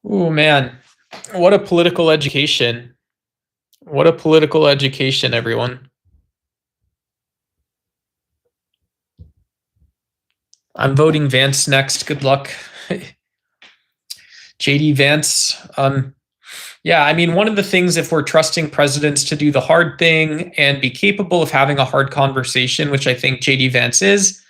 Oh man, what a political education. What a political education, everyone. I'm voting Vance next. Good luck. JD Vance. Yeah, I mean, one of the things, if we're trusting presidents to do the hard thing and be capable of having a hard conversation, which I think JD Vance is,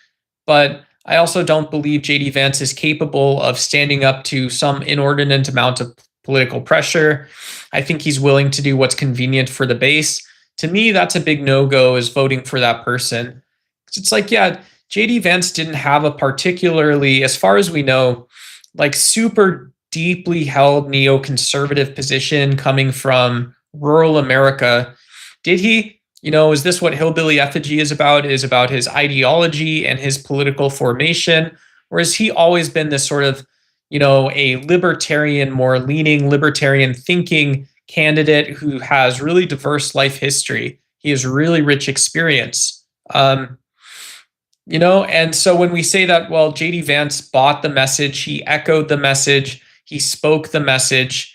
but I also don't believe JD Vance is capable of standing up to some inordinate amount of political pressure. I think he's willing to do what's convenient for the base. To me, that's a big no-go, is voting for that person. It's like, yeah, JD Vance didn't have a particularly, as far as we know, like super deeply held neoconservative position coming from rural America. Did he? Is this what Hillbilly Effigy is about? Is about his ideology and his political formation? Or has he always been this sort of, a libertarian, more leaning libertarian thinking candidate who has really diverse life history? He has really rich experience. And so when we say that, well, JD Vance bought the message, he echoed the message, he spoke the message.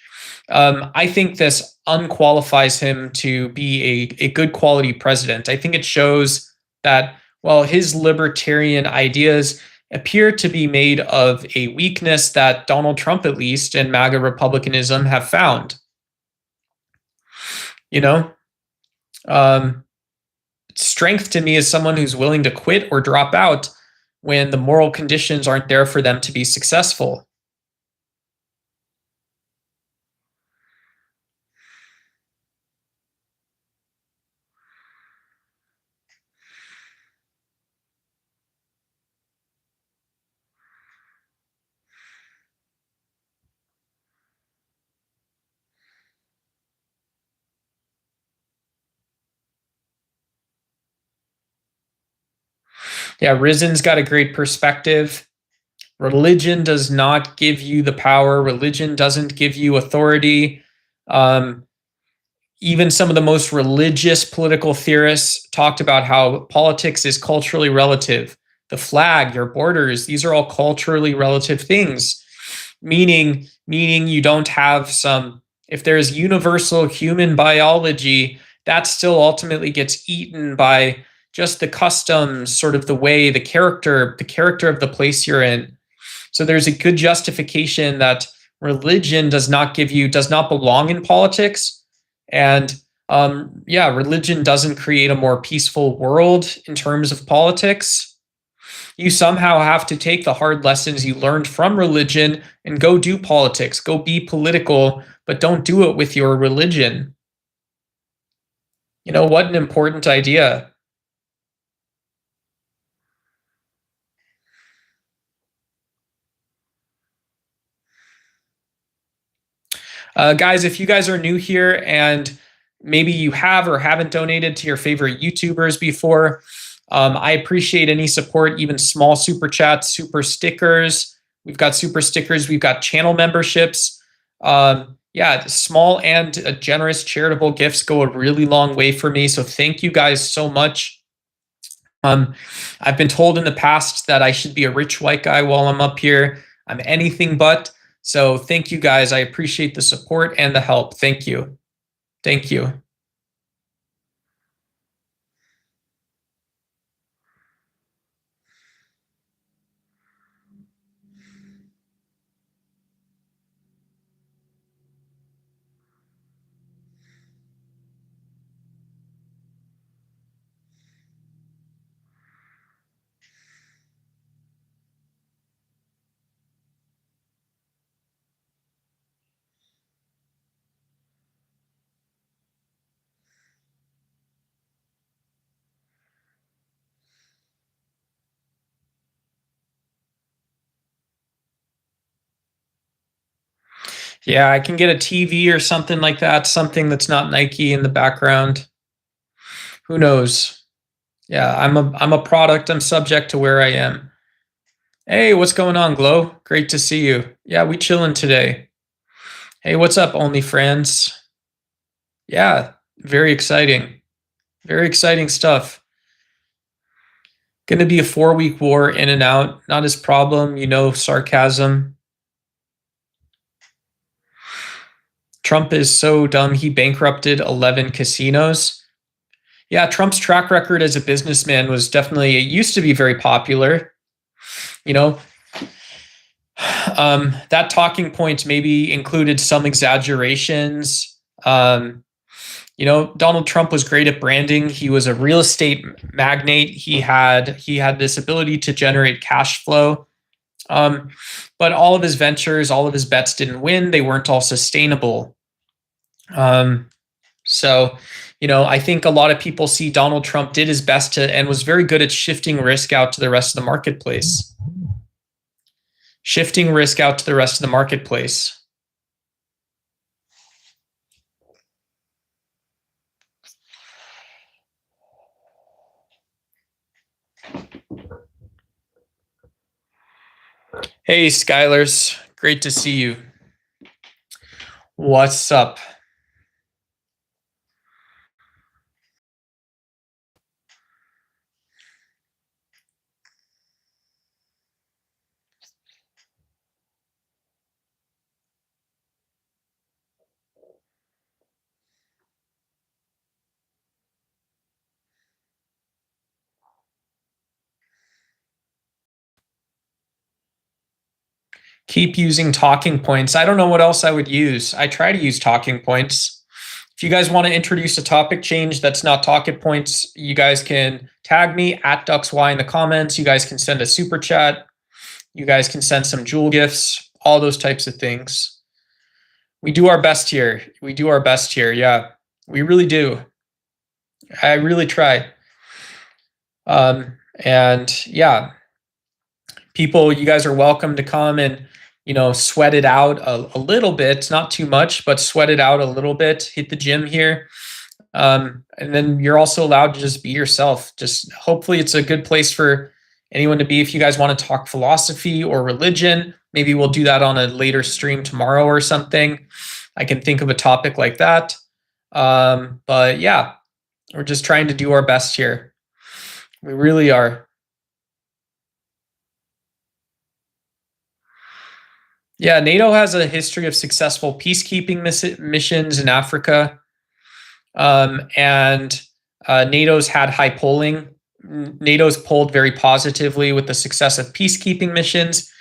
I think this unqualifies him to be a good quality president. I think it shows that, well, his libertarian ideas appear to be made of a weakness that Donald Trump, at least, and MAGA republicanism have found. Strength to me is someone who's willing to quit or drop out when the moral conditions aren't there for them to be successful. Yeah, Risen's got a great perspective. Religion does not give you the power. Religion doesn't give you authority. Even some of the most religious political theorists talked about how politics is culturally relative. The flag, your borders, these are all culturally relative things. Meaning you don't have some, if there's universal human biology, that still ultimately gets eaten by just the customs, sort of the way, the character of the place you're in. So there's a good justification that religion does not belong in politics. And religion doesn't create a more peaceful world in terms of politics. You somehow have to take the hard lessons you learned from religion and go do politics, go be political, but don't do it with your religion. What an important idea. Guys, if you guys are new here and maybe you have or haven't donated to your favorite YouTubers before, I appreciate any support, even small super chats, super stickers. We've got super stickers. We've got channel memberships. Small and generous charitable gifts go a really long way for me. So thank you guys so much. I've been told in the past that I should be a rich white guy while I'm up here. I'm anything but. So thank you guys. I appreciate the support and the help. Thank you. Thank you. Yeah, I can get a TV or something like that, something that's not Nike in the background. Who knows? Yeah, I'm a product. I'm subject to where I am. Hey, what's going on, Glow? Great to see you. Yeah, we chilling today. Hey, what's up, OnlyFriends? Yeah, very exciting. Very exciting stuff. Gonna be a 4-week war in and out. Not his problem, sarcasm. Trump is so dumb he bankrupted 11 casinos. Yeah, Trump's track record as a businessman was definitely, it used to be very popular. You know, that talking point maybe included some exaggerations. Donald Trump was great at branding. He was a real estate magnate. He had this ability to generate cash flow. But all of his ventures, all of his bets didn't win. They weren't all sustainable. So, I think a lot of people see Donald Trump did his best to and was very good at shifting risk out to the rest of the marketplace. Shifting risk out to the rest of the marketplace. Hey, Skylers. Great to see you. What's up? Keep using talking points. I don't know what else I would use. I try to use talking points. If you guys want to introduce a topic change that's not talking points, you guys can tag me at DucksY in the comments. You guys can send a super chat. You guys can send some jewel gifts, all those types of things. We do our best here. We do our best here. Yeah, we really do. I really try. And yeah, people, you guys are welcome to come and sweat it out a little bit, not too much, but sweat it out a little bit. Hit the gym here. And then you're also allowed to just be yourself. Just hopefully it's a good place for anyone to be. If you guys want to talk philosophy or religion, maybe we'll do that on a later stream tomorrow or something. I can think of a topic like that. But yeah, we're just trying to do our best here. We really are. Yeah, NATO has a history of successful peacekeeping missions in Africa. And NATO's had high polling. NATO's polled very positively with the success of peacekeeping missions,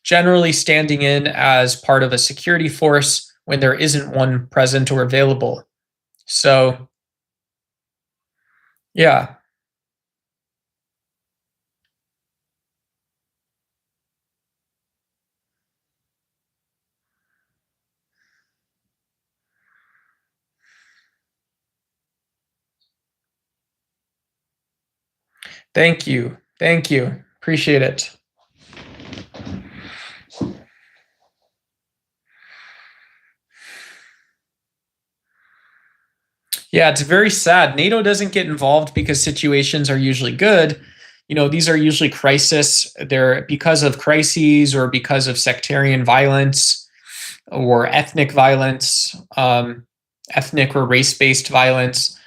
generally standing in as part of a security force when there isn't one present or available. So, yeah. Thank you. Thank you. Appreciate it. Yeah, it's very sad. NATO doesn't get involved because situations are usually good. These are usually crisis. They're because of crises or because of sectarian violence or ethnic violence, ethnic or race-based violence.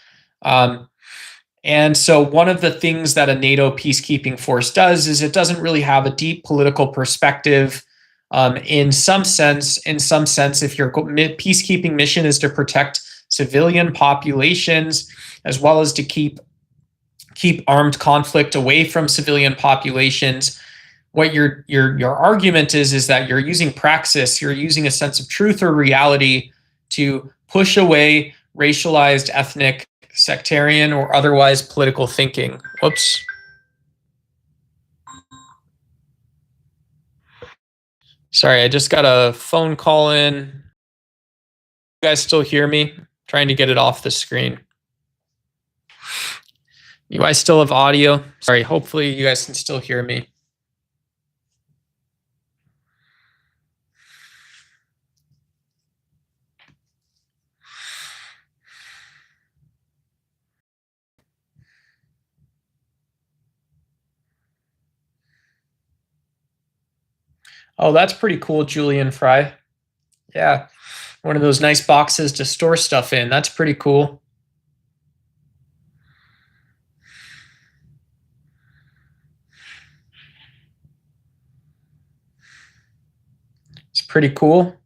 And so one of the things that a NATO peacekeeping force does is it doesn't really have a deep political perspective. In some sense, if your peacekeeping mission is to protect civilian populations, as well as to keep armed conflict away from civilian populations, what your argument is that you're using praxis, you're using a sense of truth or reality to push away racialized, ethnic, sectarian, or otherwise political thinking. Whoops. Sorry, I just got a phone call in. You guys still hear me? Trying to get it off the screen. You guys still have audio? Sorry, hopefully you guys can still hear me. Oh, that's pretty cool, Julian Fry. Yeah, one of those nice boxes to store stuff in. That's pretty cool. It's pretty cool.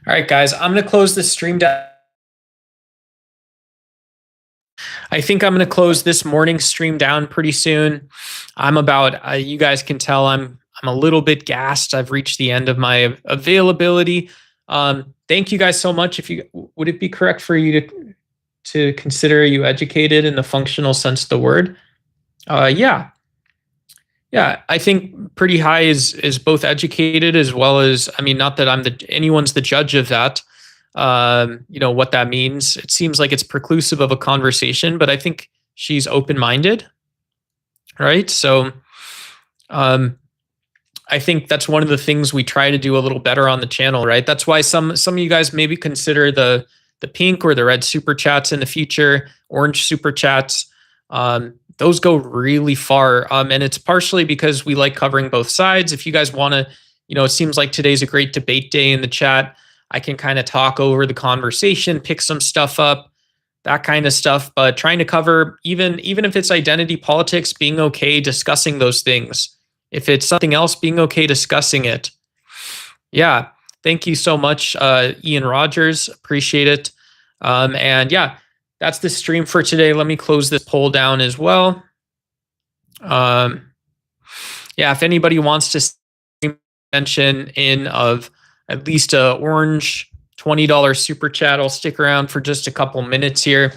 All right, guys, I'm going to close this stream down. I think I'm going to close this morning stream down pretty soon. I'm about, you guys can tell I'm a little bit gassed. I've reached the end of my availability. Thank you guys so much. Would it be correct for you to consider you educated in the functional sense of the word? Yeah. Yeah, I think pretty high is both educated as well as, I mean, not that anyone's the judge of that. What that means. It seems like it's preclusive of a conversation, but I think she's open-minded, right? So, I think that's one of the things we try to do a little better on the channel, right? That's why some of you guys maybe consider the pink or the red super chats in the future, orange super chats. Those go really far. And it's partially because we like covering both sides. If you guys want to, it seems like today's a great debate day in the chat. I can kind of talk over the conversation, pick some stuff up, that kind of stuff. But trying to cover, even if it's identity politics, being okay discussing those things. If it's something else, being okay discussing it. Yeah. Thank you so much, Ian Rogers. Appreciate it. And yeah, that's the stream for today. Let me close this poll down as well. Yeah, if anybody wants to mention in of at least a orange $20 super chat, I'll stick around for just a couple minutes here.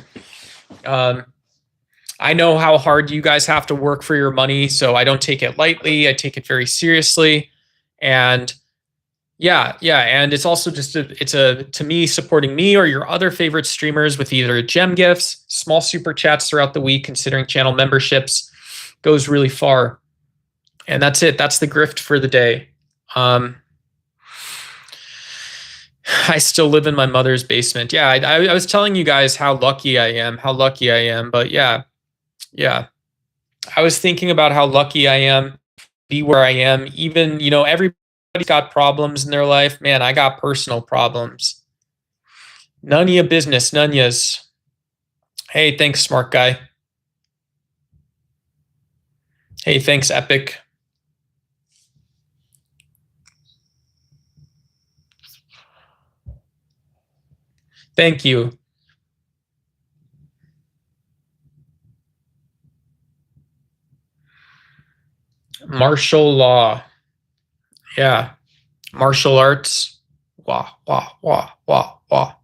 I know how hard you guys have to work for your money, so I don't take it lightly. I take it very seriously. And yeah, and it's also just to me, supporting me or your other favorite streamers with either gem gifts, small super chats throughout the week, considering channel memberships, goes really far. And that's it. That's the grift for the day. I still live in my mother's basement. Yeah, I was telling you guys how lucky I am. But yeah. I was thinking about how lucky I am to be where I am. Even, everybody's got problems in their life. Man, I got personal problems. None of your business, none yas. Hey, thanks, smart guy. Hey, thanks, Epic. Thank you. Martial law. Yeah. Martial arts. Wah, wah, wah, wah, wah.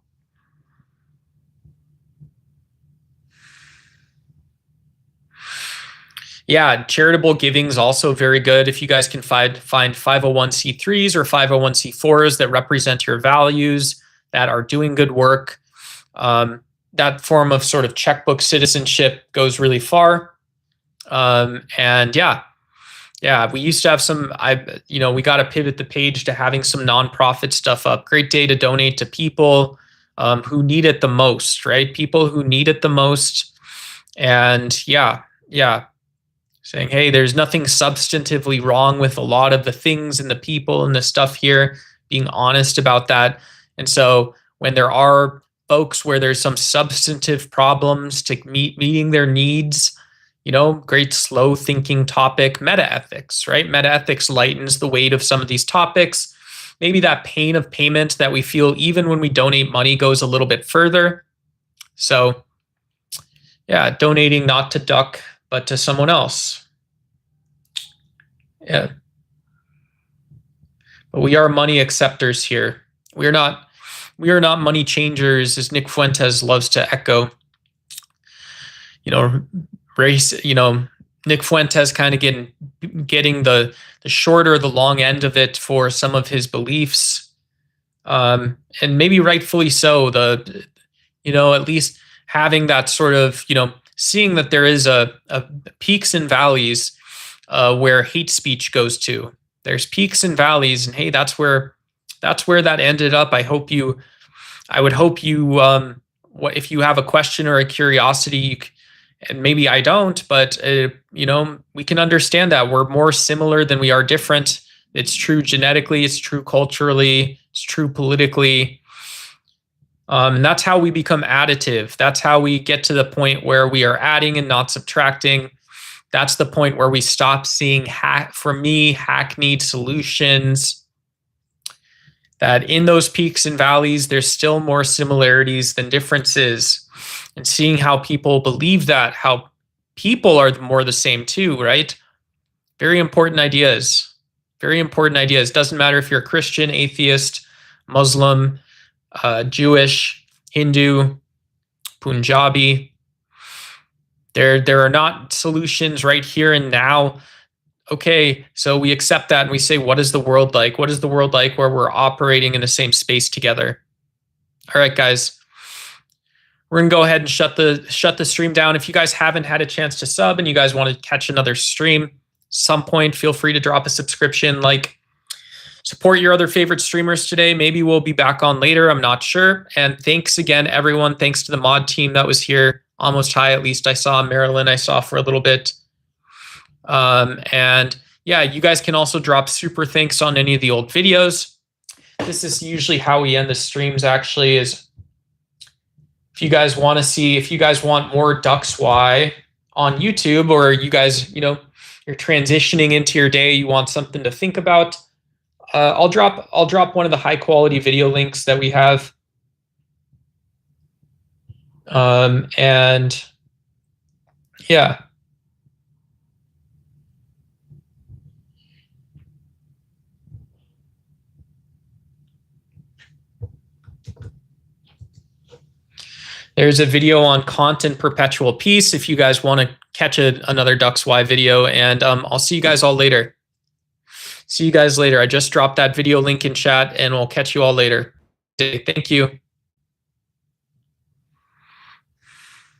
Yeah, charitable giving is also very good. If you guys can find 501c3s or 501c4s that represent your values, that are doing good work, that form of sort of checkbook citizenship goes really far. And yeah, we used to have we got to pivot the page to having some nonprofit stuff up. Great day to donate to people who need it the most, right? People who need it the most. And yeah. Saying, hey, there's nothing substantively wrong with a lot of the things and the people and the stuff here, being honest about that. And so when there are folks where there's some substantive problems to meeting their needs, great slow thinking topic, metaethics, right? Metaethics lightens the weight of some of these topics. Maybe that pain of payment that we feel even when we donate money goes a little bit further. So yeah, donating not to duck, but to someone else. Yeah. But we are money acceptors here. We are not money changers, as Nick Fuentes loves to echo. Nick Fuentes kind of getting the short or the long end of it for some of his beliefs. And maybe rightfully so. At least having that sort of, seeing that there is a peaks and valleys where hate speech goes to. There's peaks and valleys, and hey, that's where that ended up. I would hope you, if you have a question or a curiosity, and maybe I don't, but we can understand that we're more similar than we are different. It's true genetically, it's true culturally, it's true politically. And that's how we become additive. That's how we get to the point where we are adding and not subtracting. That's the point where we stop seeing, for me, hackneyed solutions that in those peaks and valleys, there's still more similarities than differences. And seeing how people believe that, how people are more the same too, right? Very important ideas. Very important ideas. Doesn't matter if you're a Christian, atheist, Muslim, Jewish, Hindu, Punjabi. There are not solutions right here and now. Okay, so we accept that and we say, what is the world like? What is the world like where we're operating in the same space together? All right, guys. We're gonna go ahead and shut the stream down. If you guys haven't had a chance to sub and you guys want to catch another stream, some point, feel free to drop a subscription, like, support your other favorite streamers today. Maybe we'll be back on later. I'm not sure. And thanks again, everyone. Thanks to the mod team that was here. Almost High, at least I saw. Marilyn, I saw for a little bit. And yeah, you guys can also drop super thanks on any of the old videos. This is usually how we end the streams, actually, is if you guys want to see, if you guys want more DucksY on YouTube, or you guys, you know, you're transitioning into your day, you want something to think about, I'll drop one of the high quality video links that we have. And yeah. There's a video on Kant and perpetual peace if you guys want to catch another DucksY video, and I'll see you guys all later. See you guys later. I just dropped that video link in chat, and we'll catch you all later. Thank you.